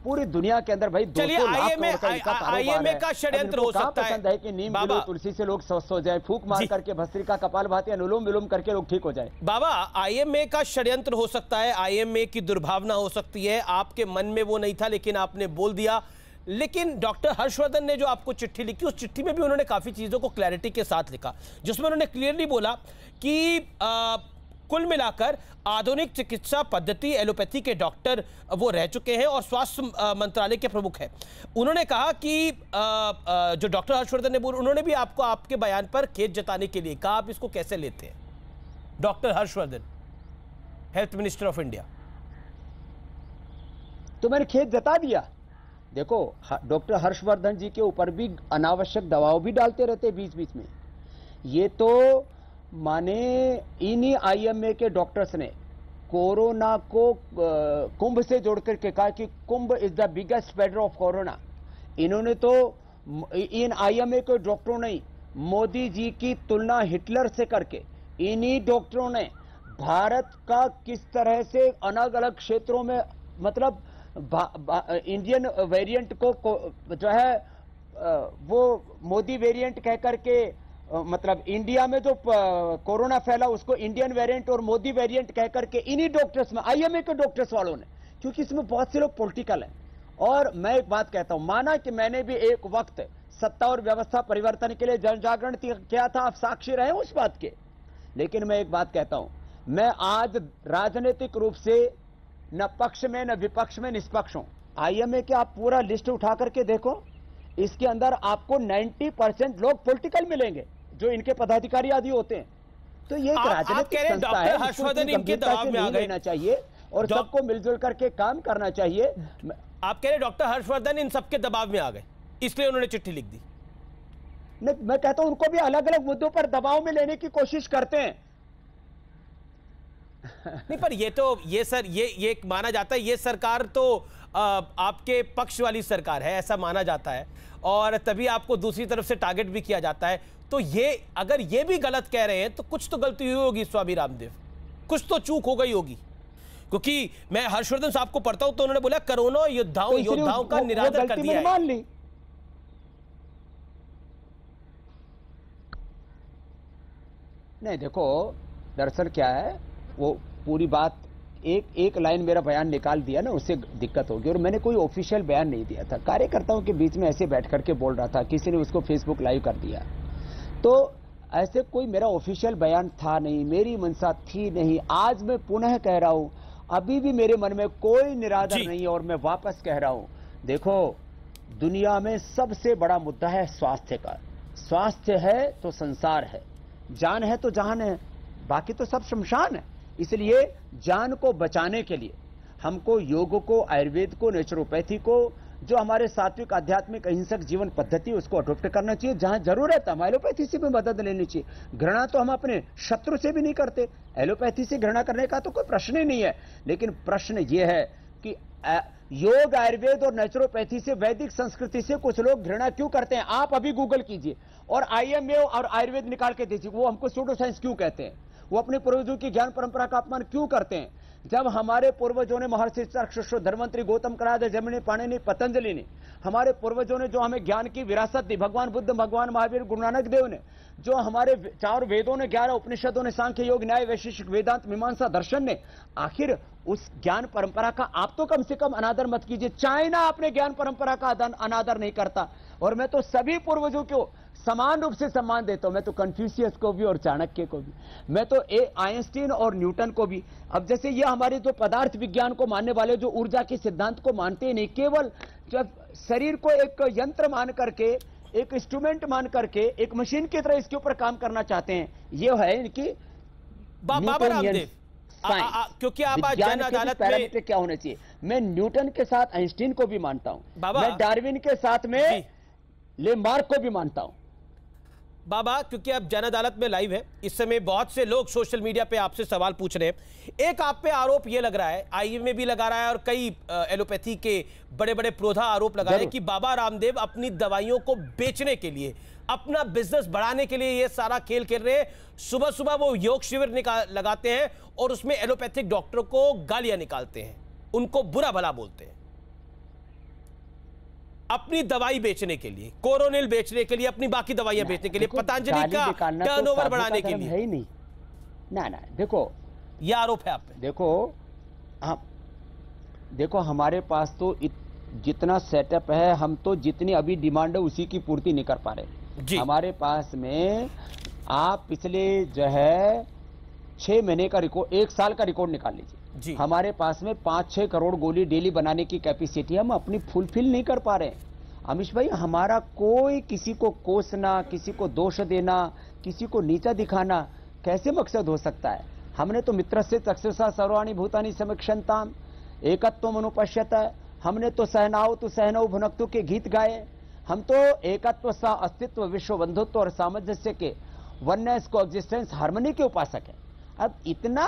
Speaker 2: पूरी दुनिया के अंदर भाई 200 लाख करोड़ का इनका कारोबार है।
Speaker 1: का षड्यंत्र हो सकता है।
Speaker 2: पसंद है कि नीम गिलो तुलसी से लोग स्वस्थ हो जाए, फूंक मार करके भस्त्रिका कपालभाति अनुलोम विलोम करके लोग ठीक हो जाए।
Speaker 1: बाबा, IMA का षड्यंत्र हो सकता है, IMA की दुर्भावना हो सकती है, आपके मन में वो नहीं था लेकिन आपने बोल दिया। लेकिन डॉक्टर हर्षवर्धन ने जो आपको चिट्ठी लिखी, उस चिट्ठी में भी उन्होंने काफी चीजों को क्लैरिटी के साथ लिखा, जिसमें उन्होंने क्लियरली बोला कि कुल मिलाकर आधुनिक चिकित्सा पद्धति एलोपैथी के डॉक्टर वो रह चुके हैं और स्वास्थ्य मंत्रालय के प्रमुख हैं। उन्होंने कहा कि जो डॉक्टर हर्षवर्धन ने बोला, उन्होंने भी आपको आपके बयान पर खेद जताने के लिए कहा। आप इसको कैसे लेते हैं? Doctor Harshvardhan, health minister of India.
Speaker 2: तो मैंने खेद जता दिया। देखो, डॉक्टर हर्षवर्धन जी के ऊपर भी अनावश्यक दबाव भी डालते रहते बीच बीच में। ये तो माने इन्हीं IMA के डॉक्टर्स ने कोरोना को कुंभ से जोड़कर के कहा कि Kumbh is the biggest spreader of corona. इन्होंने तो, इन IMA के डॉक्टरों ने मोदी जी की तुलना हिटलर से करके, इन्हीं डॉक्टरों ने भारत का किस तरह से अलग अलग क्षेत्रों में मतलब इंडियन वेरिएंट को जो है वो मोदी वेरिएंट कह करके मतलब इंडिया में जो कोरोना फैला उसको इंडियन वेरिएंट और मोदी वेरिएंट कह करके इन्हीं डॉक्टर्स में, आईएमए के डॉक्टर्स वालों ने, क्योंकि इसमें बहुत से लोग पॉलिटिकल हैं। और मैं एक बात कहता हूं, माना कि मैंने भी एक वक्त सत्ता और व्यवस्था परिवर्तन के लिए जन जागरण किया था, आप साक्षी रहे उस बात के, लेकिन मैं एक बात कहता हूं, मैं आज राजनीतिक रूप से न पक्ष में न विपक्ष में निष्पक्ष हूं। आईएमए के आप पूरा लिस्ट उठा करके देखो, इसके अंदर आपको 90% लोग पॉलिटिकल मिलेंगे जो इनके पदाधिकारी आदि होते हैं। तो ये एक राजनीतिक संस्था है,
Speaker 1: हर्षवर्धन इनके दबाव में आ गए
Speaker 2: लेना चाहिए और सबको मिलजुल करके काम करना चाहिए।
Speaker 1: आप कह रहे डॉक्टर हर्षवर्धन इन सबके दबाव में आ गए, इसलिए उन्होंने चिट्ठी लिख दी।
Speaker 2: नहीं, मैं कहता हूं उनको भी अलग अलग मुद्दों पर दबाव में लेने की कोशिश करते हैं।
Speaker 1: नहीं, पर ये माना जाता है, ये सरकार तो आपके पक्ष वाली सरकार है, ऐसा माना जाता है, और तभी आपको दूसरी तरफ से टारगेट भी किया जाता है। तो ये अगर ये भी गलत कह रहे हैं तो कुछ तो गलती हुई होगी स्वामी रामदेव, कुछ तो चूक हो गई होगी। क्योंकि मैं हर्षवर्धन साहब को पढ़ता हूं तो उन्होंने बोला कोरोना योद्धाओं का निरादर कर दिया है।
Speaker 2: मान ली। नहीं, देखो दरअसल क्या है, वो पूरी बात एक लाइन मेरा बयान निकाल दिया ना, उससे दिक्कत होगी। और मैंने कोई ऑफिशियल बयान नहीं दिया था, कार्यकर्ताओं के बीच में ऐसे बैठ करके बोल रहा था, किसी ने उसको फेसबुक लाइव कर दिया। तो ऐसे कोई मेरा ऑफिशियल बयान था नहीं, मेरी मंशा थी नहीं। आज मैं पुनः कह रहा हूं, अभी भी मेरे मन में कोई निरादर नहीं है और मैं वापस कह रहा हूं, देखो दुनिया में सबसे बड़ा मुद्दा है स्वास्थ्य का। स्वास्थ्य है तो संसार है, जान है तो जहान है, बाकी तो सब शमशान है। इसलिए जान को बचाने के लिए हमको योग को, आयुर्वेद को, नेचुरोपैथी को, जो हमारे सात्विक आध्यात्मिक अहिंसक जीवन पद्धति उसको अडॉप्ट करना चाहिए। जहां जरूरत है हम एलोपैथी से भी मदद लेनी चाहिए। घृणा तो हम अपने शत्रु से भी नहीं करते, एलोपैथी से घृणा करने का तो कोई प्रश्न ही नहीं है। लेकिन प्रश्न यह है कि योग, आयुर्वेद और नेचुरोपैथी से, वैदिक संस्कृति से कुछ लोग घृणा क्यों करते हैं? आप अभी गूगल कीजिए और आईएमए और आयुर्वेद निकाल के दीजिए, वो हमको सूडो साइंस क्यों कहते हैं? वो अपने पूर्वजों की ज्ञान परंपरा का अपमान क्यों करते हैं? जब हमारे पूर्वजों ने, महर्षि चरक, धर्मंत्री, गौतम कराद, जमनी, पाणिनि, पतंजलि ने, हमारे पूर्वजों ने जो हमें ज्ञान की विरासत दी, भगवान बुद्ध, भगवान महावीर, गुरु नानक देव ने, जो हमारे 4 वेदों ने, 11 उपनिषदों ने, सांख्य, योग, न्याय, वैशेषिक, वेदांत, मीमांसा, दर्शन ने, आखिर उस ज्ञान परंपरा का आप तो कम से कम अनादर मत कीजिए। चाइना अपने ज्ञान परंपरा का अनादर नहीं करता, और मैं तो सभी पूर्वजों को समान रूप से सम्मान देता हूं। मैं तो कन्फ्यूशियस को भी और चाणक्य को भी, मैं तो आइंस्टीन और न्यूटन को भी। अब जैसे ये हमारे जो पदार्थ विज्ञान को मानने वाले, जो ऊर्जा के सिद्धांत को मानते ही नहीं, केवल जब शरीर को एक यंत्र मान करके, एक इंस्ट्रूमेंट मान करके, एक मशीन की तरह इसके ऊपर काम करना चाहते हैं, ये है इनकी
Speaker 1: बाबा रामदेव। क्योंकि आप आज जन अदालत
Speaker 2: पैरामीटर क्या होने चाहिए। मैं न्यूटन के साथ आइंस्टीन को भी मानता हूं, मैं डार्विन के साथ में लेमार्क को भी मानता हूं।
Speaker 1: बाबा, क्योंकि आप जन अदालत में लाइव है, इस समय बहुत से लोग सोशल मीडिया पे आपसे सवाल पूछ रहे हैं। एक आप पे आरोप ये लग रहा है, आईएमए भी लगा रहा है और कई एलोपैथी के बड़े बड़े प्रोधा आरोप लगा रहे हैं कि बाबा रामदेव अपनी दवाइयों को बेचने के लिए, अपना बिजनेस बढ़ाने के लिए ये सारा खेल खेल रहे हैं। सुबह सुबह वो योग शिविर लगाते हैं और उसमें एलोपैथिक डॉक्टरों को गालियां निकालते हैं, उनको बुरा भला बोलते हैं, अपनी दवाई बेचने के लिए, कोरोनिल बेचने के लिए, अपनी बाकी दवाइयां बेचने के लिए, पतंजलि का टर्नओवर बढ़ाने के लिए।
Speaker 2: है ही नहीं ना। देखो
Speaker 1: यह आरोप है आप पे।
Speaker 2: देखो हमारे पास तो जितना सेटअप है, हम तो जितनी अभी डिमांड है उसी की पूर्ति नहीं कर पा रहे। हमारे पास में आप पिछले जो है 6 महीने का रिकॉर्ड, 1 साल का रिकॉर्ड निकाल लीजिए। हमारे पास में 5-6 करोड़ गोली डेली बनाने की कैपेसिटी हम अपनी फुलफिल नहीं कर पा रहे। अमीश भाई, हमारा कोई किसी को कोसना, किसी को दोष देना, किसी को नीचा दिखाना कैसे मकसद हो सकता है? हमने तो मित्रस्य चक्षुषा सर्वाणि भूतानि समीक्षन्ताम एकत्वम अनुपश्यत, हमने तो सहनाओ तो सहनौ भुनक्तु के गीत गाए। हम तो एकत्व सा अस्तित्व, विश्व बंधुत्व और सामंजस्य के, वननेस को एग्जिस्टेंस, हार्मनी के उपासक है। अब इतना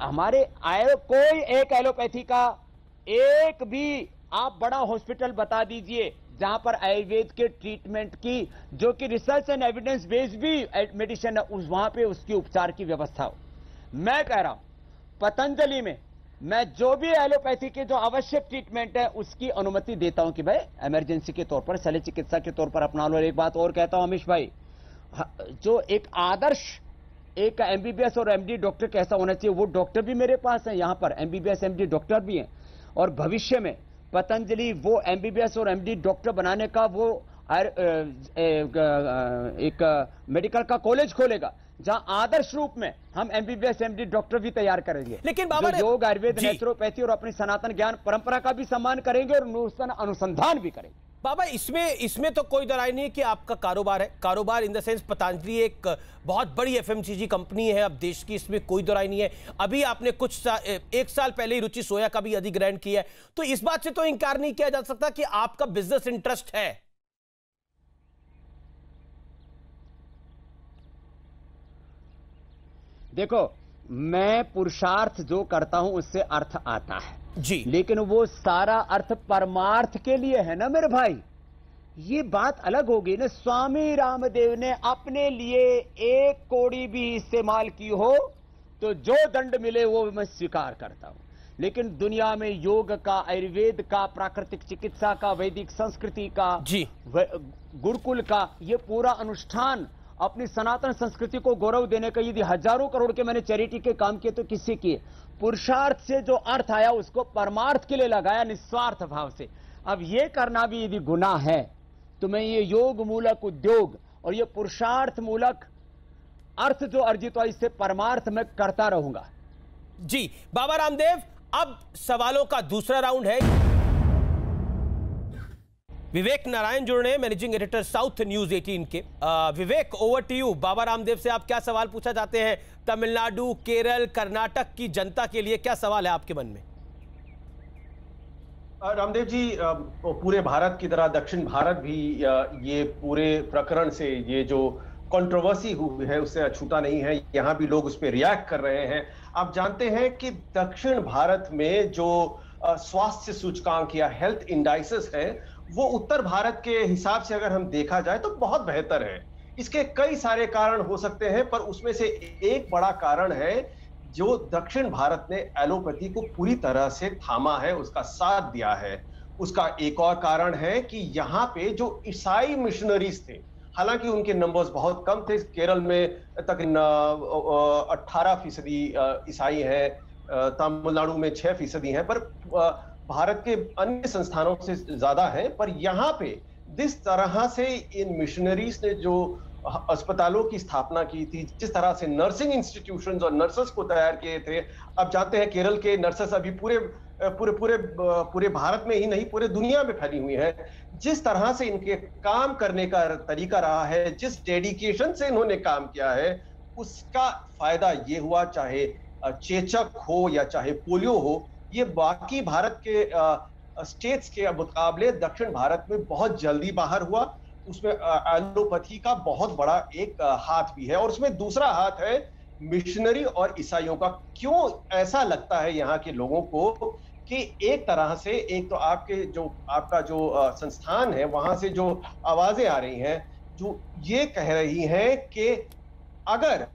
Speaker 2: हमारे कोई एक एलोपैथी का एक भी आप बड़ा हॉस्पिटल बता दीजिए जहां पर आयुर्वेद के ट्रीटमेंट की, जो कि रिसर्च एंड एविडेंस बेस्ड भी मेडिसिन है, वहां पे उसकी उपचार की व्यवस्था हो। मैं कह रहा हूं पतंजलि में मैं जो भी एलोपैथी के जो आवश्यक ट्रीटमेंट है उसकी अनुमति देता हूं कि भाई इमरजेंसी के तौर पर शल्य चिकित्सा के तौर पर अपना लो। एक बात और कहता हूं अमीश भाई, जो एक आदर्श एक एमबीबीएस और एमडी डॉक्टर कैसा होना चाहिए, वो डॉक्टर भी मेरे पास है यहां पर, एमबीबीएस एमडी डॉक्टर भी हैं। और भविष्य में पतंजलि वो एमबीबीएस और एमडी डॉक्टर बनाने का वो एक मेडिकल का कॉलेज खोलेगा जहां आदर्श रूप में हम एमबीबीएस एमडी डॉक्टर भी तैयार करेंगे।
Speaker 1: लेकिन बाबा
Speaker 2: योग, आयुर्वेद, नेचुरोपैथी और अपनी सनातन ज्ञान परंपरा का भी सम्मान करेंगे और नूतन अनुसंधान भी करेंगे।
Speaker 1: बाबा इसमें तो कोई दराई नहीं है कि आपका कारोबार है, कारोबार इन द सेंस पतंजलि एक बहुत बड़ी एफएमसीजी कंपनी है अब देश की, इसमें कोई दराई नहीं है। अभी आपने एक साल पहले ही रुचि सोया का भी अधिग्रहण किया है, तो इस बात से तो इंकार नहीं किया जा सकता कि आपका बिजनेस इंटरेस्ट है।
Speaker 2: देखो, मैं पुरुषार्थ जो करता हूं उससे अर्थ आता है
Speaker 1: जी, लेकिन
Speaker 2: वो सारा अर्थ परमार्थ के लिए है ना मेरे भाई। ये बात अलग होगी ना। स्वामी रामदेव ने अपने लिए 1 कौड़ी भी इस्तेमाल की हो तो जो दंड मिले वो मैं स्वीकार करता हूं। लेकिन दुनिया में योग का, आयुर्वेद का, प्राकृतिक चिकित्सा का, वैदिक संस्कृति का
Speaker 1: जी,
Speaker 2: गुरुकुल का ये पूरा अनुष्ठान अपनी सनातन संस्कृति को गौरव देने का यदि हजारों करोड़ के मैंने चैरिटी के काम किए तो किससे किए? पुरुषार्थ से जो अर्थ आया उसको परमार्थ के लिए लगाया निस्वार्थ भाव से। अब ये करना भी यदि गुनाह है तो मैं ये योग मूलक उद्योग और ये पुरुषार्थ मूलक अर्थ जो अर्जित हुआ इससे परमार्थ में करता रहूंगा।
Speaker 1: जी बाबा रामदेव, अब सवालों का दूसरा राउंड है। विवेक नारायण जुड़ रहे हैं, मैनेजिंग एडिटर साउथ न्यूज 18 के। विवेक, over to you. Baba Ramdev से आप क्या सवाल पूछा चाहते हैं? तमिलनाडु, केरल, कर्नाटक की जनता के लिए क्या सवाल है आपके मन में?
Speaker 9: रामदेव जी, पूरे भारत की तरह दक्षिण भारत भी ये पूरे प्रकरण से, ये जो कंट्रोवर्सी हुई है उससे अछूता नहीं है। यहाँ भी लोग उस पर रिएक्ट कर रहे हैं। आप जानते हैं कि दक्षिण भारत में जो स्वास्थ्य सूचकांक या हेल्थ इंडाइसेस है वो उत्तर भारत के हिसाब से अगर हम देखा जाए तो बहुत बेहतर है। इसके कई सारे कारण हो सकते हैं, पर उसमें से एक बड़ा कारण है जो दक्षिण भारत ने एलोपैथी को पूरी तरह से थामा है, उसका साथ दिया है। उसका एक और कारण है कि यहाँ पे जो ईसाई मिशनरीज थे, हालांकि उनके नंबर्स बहुत कम थे, केरल में तकरीबन 18% ईसाई हैं, तमिलनाडु में 6% हैं, पर भारत के अन्य संस्थानों से ज्यादा है। पर यहाँ पे जिस तरह से इन मिशनरीज ने जो अस्पतालों की स्थापना की थी, जिस तरह से नर्सिंग इंस्टीट्यूशंस और नर्सेस को तैयार किए थे, अब जानते हैं केरल के नर्सेस अभी पूरे भारत में ही नहीं पूरे दुनिया में फैली हुई है। जिस तरह से इनके काम करने का तरीका रहा है, जिस डेडिकेशन से इन्होंने काम किया है, उसका फायदा ये हुआ, चाहे चेचक हो या चाहे पोलियो हो, ये बाकी भारत के स्टेट्स के मुकाबले दक्षिण भारत में बहुत जल्दी बाहर हुआ। उसमें एलोपैथी का बहुत बड़ा एक हाथ भी है, और उसमें दूसरा हाथ है मिशनरी और ईसाइयों का। क्यों ऐसा लगता है यहाँ के लोगों को कि एक तरह से, एक तो आपका जो संस्थान है वहां से जो आवाजें आ रही हैं जो ये कह रही हैं कि अगर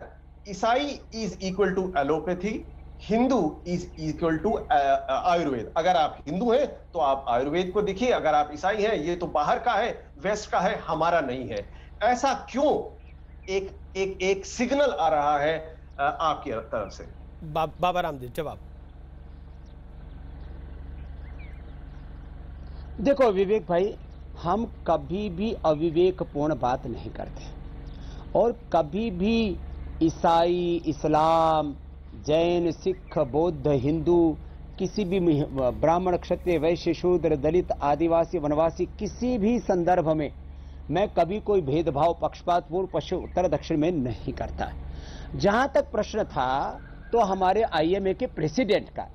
Speaker 9: ईसाई is equal to allopathy, Hindu is equal to Ayurveda. अगर आप हिंदू हैं तो आप आयुर्वेद को देखिए, अगर आप ईसाई हैं ये तो बाहर का है, वेस्ट का है, हमारा नहीं है। ऐसा क्यों एक सिग्नल आ रहा है आपकी तरफ से?
Speaker 1: बाबा रामदेव, जवाब।
Speaker 2: देखो विवेक भाई, हम कभी भी अविवेकपूर्ण बात नहीं करते, और कभी भी ईसाई, इस्लाम, जैन, सिख, बौद्ध, हिंदू, किसी भी ब्राह्मण, क्षत्रिय, वैश्य, शूद्र, दलित, आदिवासी, वनवासी, किसी भी संदर्भ में मैं कभी कोई भेदभाव, पक्षपात, पूर्व, पश्चिम, उत्तर, दक्षिण में नहीं करता। जहां तक प्रश्न था तो हमारे आईएमए के प्रेसिडेंट का,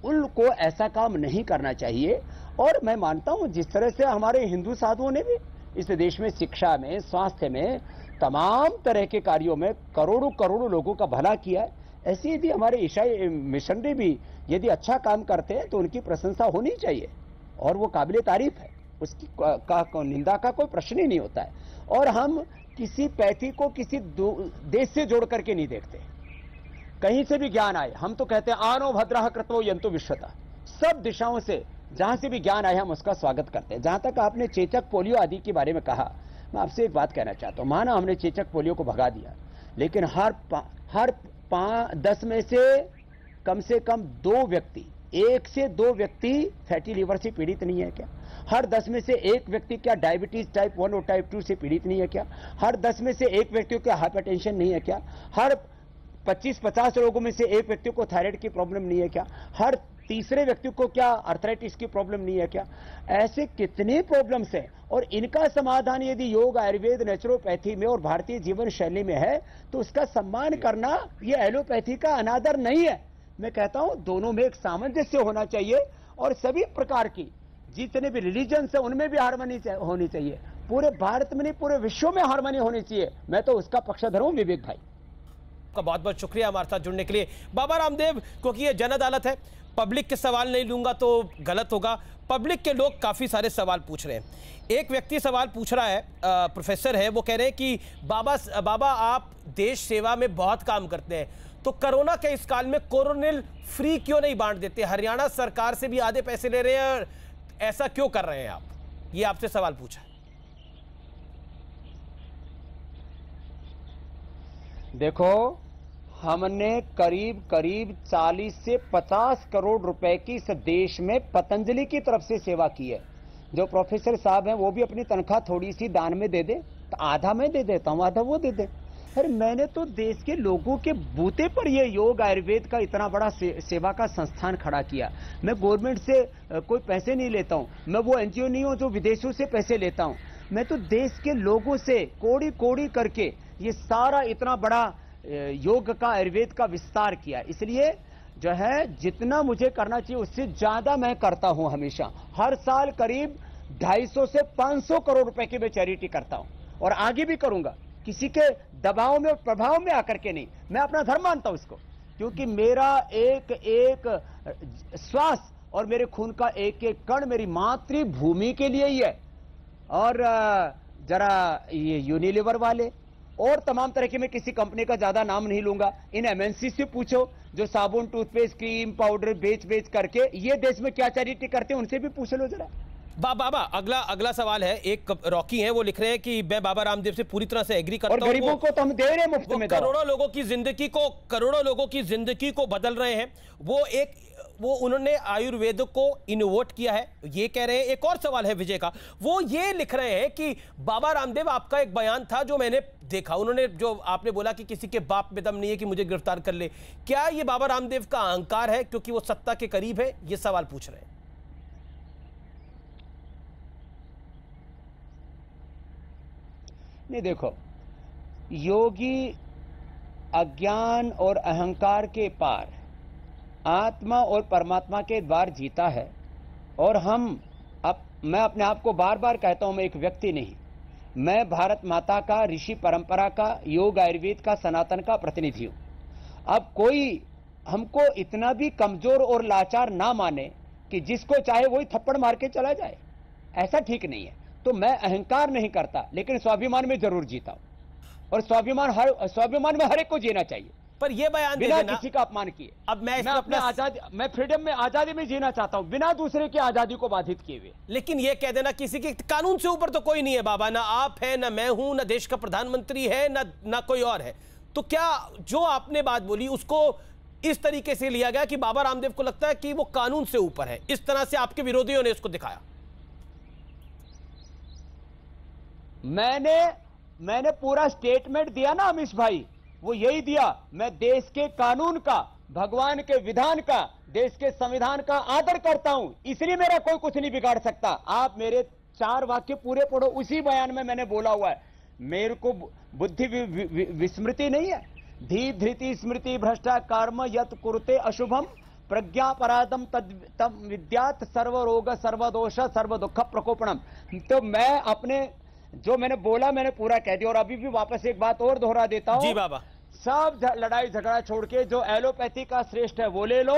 Speaker 2: उनको ऐसा काम नहीं करना चाहिए। और मैं मानता हूं जिस तरह से हमारे हिंदू साधुओं ने भी इस देश में शिक्षा में, स्वास्थ्य में, तमाम तरह के कार्यों में करोड़ों करोड़ों लोगों का भला किया है, ऐसे यदि हमारे ईसाई मिशनरी भी यदि अच्छा काम करते हैं तो उनकी प्रशंसा होनी चाहिए, और वो काबिले तारीफ है, उसकी निंदा का कोई प्रश्न ही नहीं होता है। और हम किसी पैथी को किसी देश से जोड़ करके नहीं देखते। कहीं से भी ज्ञान आए, हम तो कहते हैं आनो भद्रः कृतो यंतु विश्वता, सब दिशाओं से जहां से भी ज्ञान आए हम उसका स्वागत करते हैं। जहां तक आपने चेचक, पोलियो आदि के बारे में कहा, मैं आपसे एक बात कहना चाहता हूं। माना हमने चेचक, पोलियो को भगा दिया, लेकिन हर 10 में से कम 2 व्यक्ति, 1 से 2 व्यक्ति फैटी लीवर से पीड़ित नहीं है क्या? हर 10 में से 1 व्यक्ति क्या डायबिटीज टाइप 1 और टाइप 2 से पीड़ित नहीं है क्या? हर 10 में से 1 व्यक्ति को हाइपरटेंशन नहीं है क्या? हर 25-50 लोगों में से 1 व्यक्ति को थायराइड की प्रॉब्लम नहीं है क्या? हर तीसरे व्यक्ति को क्या आर्थराइटिस की प्रॉब्लम नहीं है क्या? ऐसे कितने प्रॉब्लम्स हैं, और इनका समाधान यदि योग, आयुर्वेद, नेचुरोपैथी में और भारतीय जीवन शैली में है तो उसका सम्मान करना ये एलोपैथी का अनादर नहीं है। मैं कहता हूं दोनों में एक सामंजस्य होना चाहिए, और सभी प्रकार की जितने भी रिलीजन्स है उनमें भी हार्मनी होनी चाहिए। पूरे भारत में नहीं, पूरे विश्व में हार्मनी होनी चाहिए। मैं तो उसका पक्षधर हूं, विवेक भाई
Speaker 1: का बहुत बहुत शुक्रिया हमारे साथ जुड़ने के लिए। बाबा रामदेव, क्योंकि ये जन अदालत है, पब्लिक के सवाल नहीं लूंगा तो गलत होगा। पब्लिक के लोग काफ़ी सारे सवाल पूछ रहे हैं। एक व्यक्ति सवाल पूछ रहा है, प्रोफेसर है, वो कह रहे हैं कि बाबा आप देश सेवा में बहुत काम करते हैं, तो कोरोना के इस काल में कोरोनिल फ्री क्यों नहीं बांट देते? हरियाणा सरकार से भी आधे पैसे ले रहे हैं, ऐसा क्यों कर रहे हैं आप? ये आपसे सवाल पूछा।
Speaker 2: देखो, हमने करीब 40 से 50 करोड़ रुपए की इस देश में पतंजलि की तरफ से सेवा की है। जो प्रोफेसर साहब हैं वो भी अपनी तनख्वाह थोड़ी सी दान में दे दे, तो आधा मैं दे देता हूं, आधा वो दे दे। अरे मैंने तो देश के लोगों के बूते पर ये योग, आयुर्वेद का इतना बड़ा सेवा का संस्थान खड़ा किया। मैं गवर्नमेंट से कोई पैसे नहीं लेता हूं, मैं वो एनजीओ नहीं हूं जो विदेशों से पैसे लेता हूं। मैं तो देश के लोगों से कोड़ी कोड़ी करके ये सारा इतना बड़ा योग का, आयुर्वेद का विस्तार किया। इसलिए जो है जितना मुझे करना चाहिए उससे ज्यादा मैं करता हूं हमेशा। हर साल करीब 250 से 500 करोड़ रुपए की मैं चैरिटी करता हूं, और आगे भी करूंगा, किसी के दबाव में और प्रभाव में आकर के नहीं। मैं अपना धर्म मानता हूं इसको, क्योंकि मेरा एक एक श्वास और मेरे खून का एक एक कण मेरी मातृभूमि के लिए ही है। और जरा ये यूनिलीवर वाले और तमाम तरह के, मैं किसी कंपनी का ज्यादा नाम नहीं लूंगा, इन एमएनसी से पूछो जो साबुन, टूथपेस्ट, क्रीम, पाउडर बेच करके ये देश में क्या चैरिटी करते हैं, उनसे भी पूछ लो जरा।
Speaker 1: बाबा अगला सवाल है। एक रॉकी है, वो लिख रहे हैं कि मैं बाबा रामदेव से पूरी तरह से एग्री करता हूं।
Speaker 2: और गरीबों को तो हम दे रहे हैं मुफ्त में,
Speaker 1: करोड़ों लोगों की जिंदगी को बदल रहे हैं। वो उन्होंने आयुर्वेद को इनोवेट किया है, ये कह रहे हैं। एक और सवाल है विजय का, वो ये लिख रहे हैं कि बाबा रामदेव, आपका एक बयान था जो मैंने देखा, उन्होंने जो आपने बोला कि किसी के बाप में दम नहीं है कि मुझे गिरफ्तार कर ले, क्या ये बाबा रामदेव का अहंकार है क्योंकि वो सत्ता के करीब है? ये सवाल पूछ रहे हैं।
Speaker 2: नहीं, देखो, योगी अज्ञान और अहंकार के पार आत्मा और परमात्मा के द्वार जीता है। और मैं अपने आप को बार बार कहता हूं, मैं एक व्यक्ति नहीं, मैं भारत माता का, ऋषि परंपरा का, योग आयुर्वेद का, सनातन का प्रतिनिधि हूं। अब कोई हमको इतना भी कमजोर और लाचार ना माने कि जिसको चाहे वही थप्पड़ मार के चला जाए, ऐसा ठीक नहीं है। तो मैं अहंकार नहीं करता, लेकिन स्वाभिमान में जरूर जीता हूं, और स्वाभिमान में हर एक को जीना चाहिए,
Speaker 1: पर ये बयान
Speaker 2: बिना किसी का अपमान किए।
Speaker 1: अब मैं
Speaker 2: अपने आजादी, मैं फ्रीडम में, आजादी में जीना चाहता हूं, बिना दूसरे की आजादी को बाधित किए हुए।
Speaker 1: लेकिन ये कह देना किसी के कानून से ऊपर तो कोई नहीं है बाबा, ना आप है, ना मैं हूं, ना देश का प्रधानमंत्री है, ना कोई और है। तो क्या जो आपने बात बोली उसको इस तरीके से लिया गया कि बाबा रामदेव को लगता है कि वो कानून से ऊपर है? इस तरह से आपके विरोधियों ने इसको दिखाया।
Speaker 2: मैंने पूरा स्टेटमेंट दिया ना अमीश भाई, वो यही दिया। मैं देश के कानून का, भगवान के विधान का, देश के संविधान का आदर करता हूं, इसलिए मेरा कोई कुछ नहीं बिगाड़ सकता। आप मेरे 4 वाक्य पूरे पढ़ो, उसी बयान में मैंने बोला हुआ है। मेरे को बुद्धि विस्मृति नहीं है। धी धृति स्मृति भ्रष्टा कर्म यत कुरुते अशुभम प्रज्ञापराधम तद विद्यात सर्वरोग सर्वदोष सर्व दुख प्रकोपणम। तो मैं अपने जो मैंने बोला मैंने पूरा कह दिया। और अभी भी वापस एक बात और दोहरा देता हूं
Speaker 1: जी बाबा,
Speaker 2: सब लड़ाई झगड़ा छोड़ के जो एलोपैथी का श्रेष्ठ है वो ले लो,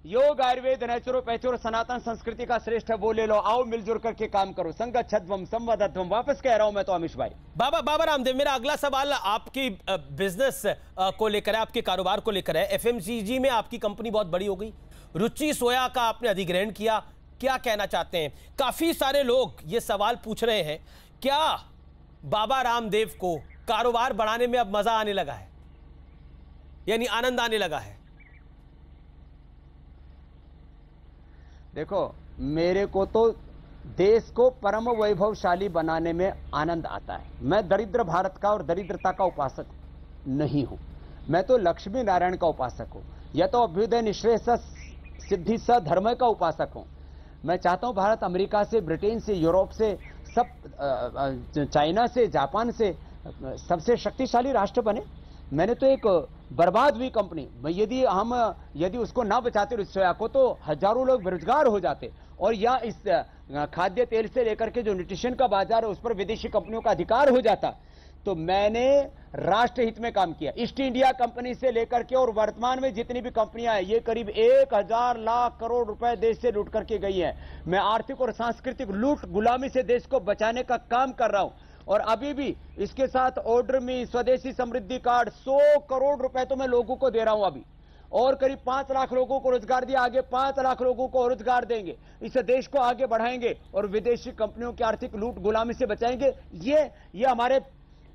Speaker 2: योग, आयुर्वेद, नेचुरोपैथी और सनातन संस्कृति का श्रेष्ठ है वो ले लो। आओ मिलजुल करके काम करो। संगच्छध्वम संवदध्वम। वापस कह रहा हूं मैं तो अमीश भाई।
Speaker 1: बाबा रामदेव, मेरा अगला सवाल आपकी बिजनेस को लेकर है, आपके कारोबार को लेकर है। एफएमसीजी में आपकी कंपनी बहुत बड़ी हो गई, रुचि सोया का आपने अधिग्रहण किया, क्या कहना चाहते हैं? काफी सारे लोग ये सवाल पूछ रहे हैं, क्या बाबा रामदेव को कारोबार बढ़ाने में अब मजा आने लगा है, यानी आनंद आने लगा है?
Speaker 2: देखो, मेरे को तो देश को परम वैभवशाली बनाने में आनंद आता है। मैं दरिद्र भारत का और दरिद्रता का उपासक नहीं हूं। मैं तो लक्ष्मी नारायण का उपासक हूं, या तो अभ्युदय निश्रेय सिद्धि स धर्म का उपासक हूं। मैं चाहता हूं भारत अमेरिका से, ब्रिटेन से, यूरोप से, सब चाइना से, जापान से सबसे शक्तिशाली राष्ट्र बने। मैंने तो एक बर्बाद हुई कंपनी, यदि उसको ना बचाते रुचि सोया को, तो हजारों लोग बेरोजगार हो जाते, और या इस खाद्य तेल से लेकर के जो न्यूट्रिशन का बाजार है उस पर विदेशी कंपनियों का अधिकार हो जाता। तो मैंने राष्ट्र हित में काम किया। ईस्ट इंडिया कंपनी से लेकर के और वर्तमान में जितनी भी कंपनियां हैं, ये करीब 1000 लाख करोड़ रुपए देश से लूट करके गई हैं। मैं आर्थिक और सांस्कृतिक लूट गुलामी से देश को बचाने का काम कर रहा हूं, और अभी भी इसके साथ ऑर्डर में स्वदेशी समृद्धि कार्ड 100 करोड़ रुपए तो मैं लोगों को दे रहा हूं अभी, और करीब 5 लाख लोगों को रोजगार दिया, आगे 5 लाख लोगों को रोजगार देंगे। इससे देश को आगे बढ़ाएंगे और विदेशी कंपनियों की आर्थिक लूट गुलामी से बचाएंगे। ये हमारे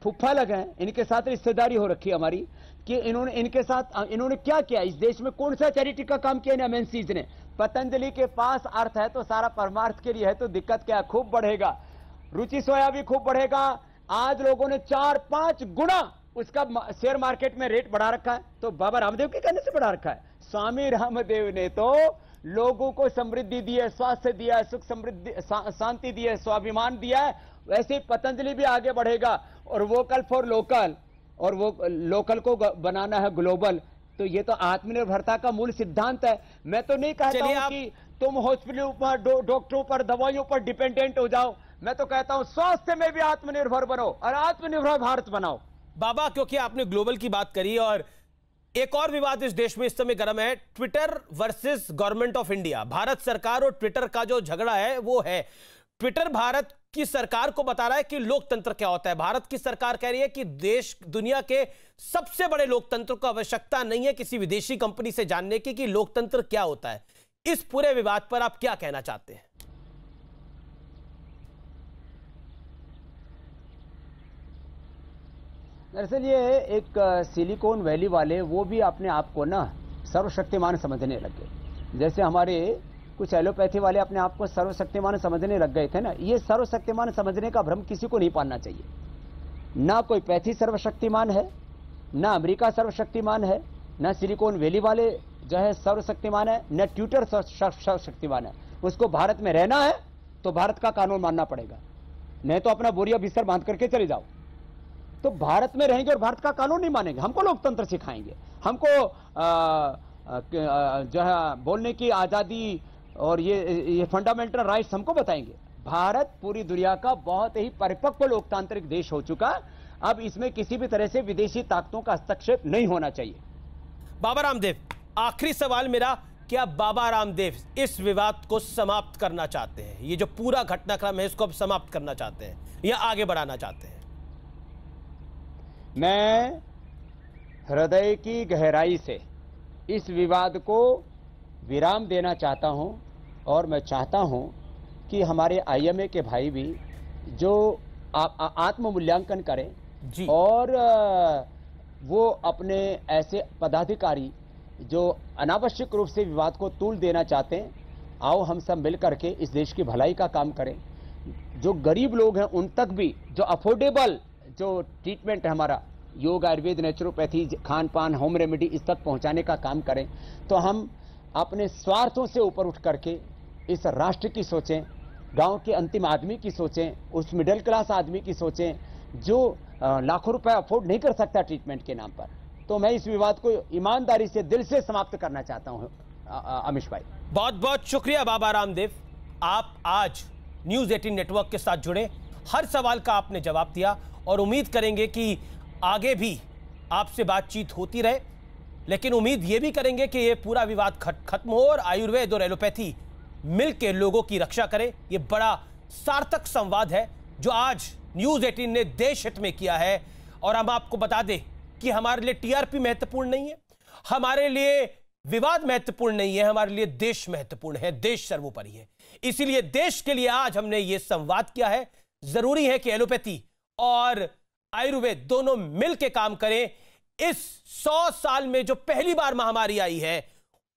Speaker 2: फुफ्फा लगे हैं, इनके साथ रिश्तेदारी हो रखी है हमारी कि इन्होंने क्या किया इस देश में, कौन सा चैरिटी का काम किया एमएनसीज ने। पतंजलि के पास अर्थ है तो सारा परमार्थ के लिए है, तो दिक्कत क्या है, खूब बढ़ेगा। रुचि सोया भी खूब बढ़ेगा। आज लोगों ने 4-5 गुना उसका शेयर मार्केट में रेट बढ़ा रखा है, तो बाबा रामदेव के कहने से बढ़ा रखा है। स्वामी रामदेव ने तो लोगों को समृद्धि दी है, स्वास्थ्य दिया है, सुख समृद्धि शांति दी है, स्वाभिमान दिया है। वैसे ही पतंजलि भी आगे बढ़ेगा, और वोकल फॉर लोकल, और वो लोकल को बनाना है ग्लोबल। तो ये तो आत्मनिर्भरता का मूल सिद्धांत है। मैं तो नहीं कहता हूं कि तुम हॉस्पिटलों पर, डॉक्टरों पर, दवाइयों पर डिपेंडेंट हो जाओ। मैं तो कहता हूं स्वास्थ्य में भी आत्मनिर्भर बनो और आत्मनिर्भर भारत बनाओ।
Speaker 1: बाबा, क्योंकि आपने ग्लोबल की बात करी, और एक और विवाद इस देश में इस समय गर्म है, Twitter versus government of India. Bharat सरकार और ट्विटर का जो झगड़ा है वो है, ट्विटर भारत की सरकार को बता रहा है कि लोकतंत्र क्या होता है। भारत की सरकार कह रही है कि दुनिया के सबसे बड़े लोकतंत्र को आवश्यकता नहीं है किसी विदेशी कंपनी से जानने की कि लोकतंत्र क्या होता है। इस पूरे विवाद पर आप क्या कहना चाहते हैं?
Speaker 2: दरअसल ये एक सिलिकॉन वैली वाले वो भी अपने आप को ना सर्वशक्तिमान समझने लगे। जैसे हमारे कुछ एलोपैथी वाले अपने आप को सर्वशक्तिमान समझने लग गए थे ना। ये सर्वशक्तिमान समझने का भ्रम किसी को नहीं पालना चाहिए। ना कोई पैथी सर्वशक्तिमान है, ना अमेरिका सर्वशक्तिमान है, ना सिलिकॉन वैली वाले जो है सर्वशक्तिमान है, न ट्विटर सर्वशक्तिमान है। उसको भारत में रहना है तो भारत का कानून मानना पड़ेगा, नहीं तो अपना बोरिया बिस्तर बांध करके चले जाओ। तो भारत में रहेंगे और भारत का कानून नहीं मानेंगे, हमको लोकतंत्र सिखाएंगे, हमको जो है बोलने की आजादी और ये फंडामेंटल राइट्स हमको बताएंगे। भारत पूरी दुनिया का बहुत ही परिपक्व लोकतांत्रिक देश हो चुका। अब इसमें किसी भी तरह से विदेशी ताकतों का हस्तक्षेप नहीं होना चाहिए।
Speaker 1: बाबा रामदेव, आखिरी सवाल मेरा, क्या बाबा रामदेव इस विवाद को समाप्त करना चाहते हैं? ये जो पूरा घटनाक्रम है इसको अब समाप्त करना चाहते हैं या आगे बढ़ाना चाहते हैं?
Speaker 2: मैं हृदय की गहराई से इस विवाद को विराम देना चाहता हूं, और मैं चाहता हूं कि हमारे आईएमए के भाई भी जो आत्म मूल्यांकन करें जी, और वो अपने ऐसे पदाधिकारी जो अनावश्यक रूप से विवाद को तूल देना चाहते हैं, आओ हम सब मिल करके इस देश की भलाई का काम करें। जो गरीब लोग हैं उन तक भी जो अफोर्डेबल जो ट्रीटमेंट है हमारा, योग, आयुर्वेद, नेचुरोपैथी, खान पान, होम रेमेडी, इस तक पहुंचाने का काम करें। तो हम अपने स्वार्थों से ऊपर उठ करके इस राष्ट्र की सोचें, गांव के अंतिम आदमी की सोचें, उस मिडिल क्लास आदमी की सोचें जो लाखों रुपए अफोर्ड नहीं कर सकता ट्रीटमेंट के नाम पर। तो मैं इस विवाद को ईमानदारी से, दिल से समाप्त करना चाहता हूं। अमीश भाई,
Speaker 1: बहुत बहुत शुक्रिया बाबा रामदेव, आप आज न्यूज़ 18 नेटवर्क के साथ जुड़े, हर सवाल का आपने जवाब दिया, और उम्मीद करेंगे कि आगे भी आपसे बातचीत होती रहे। लेकिन उम्मीद यह भी करेंगे कि यह पूरा विवाद खत्म हो और आयुर्वेद और एलोपैथी मिलकर लोगों की रक्षा करे। यह बड़ा सार्थक संवाद है जो आज न्यूज 18 ने देश हित में किया है। और हम आपको बता दें कि हमारे लिए टीआरपी महत्वपूर्ण नहीं है, हमारे लिए विवाद महत्वपूर्ण नहीं है, हमारे लिए देश महत्वपूर्ण है, देश सर्वोपरि है। इसीलिए देश के लिए आज हमने यह संवाद किया है। जरूरी है कि एलोपैथी और आयुर्वेद दोनों मिलकर काम करें। इस 100 साल में जो पहली बार महामारी आई है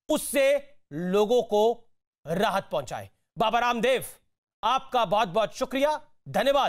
Speaker 1: उससे लोगों को राहत पहुंचाए। बाबा रामदेव, आपका बहुत बहुत शुक्रिया, धन्यवाद।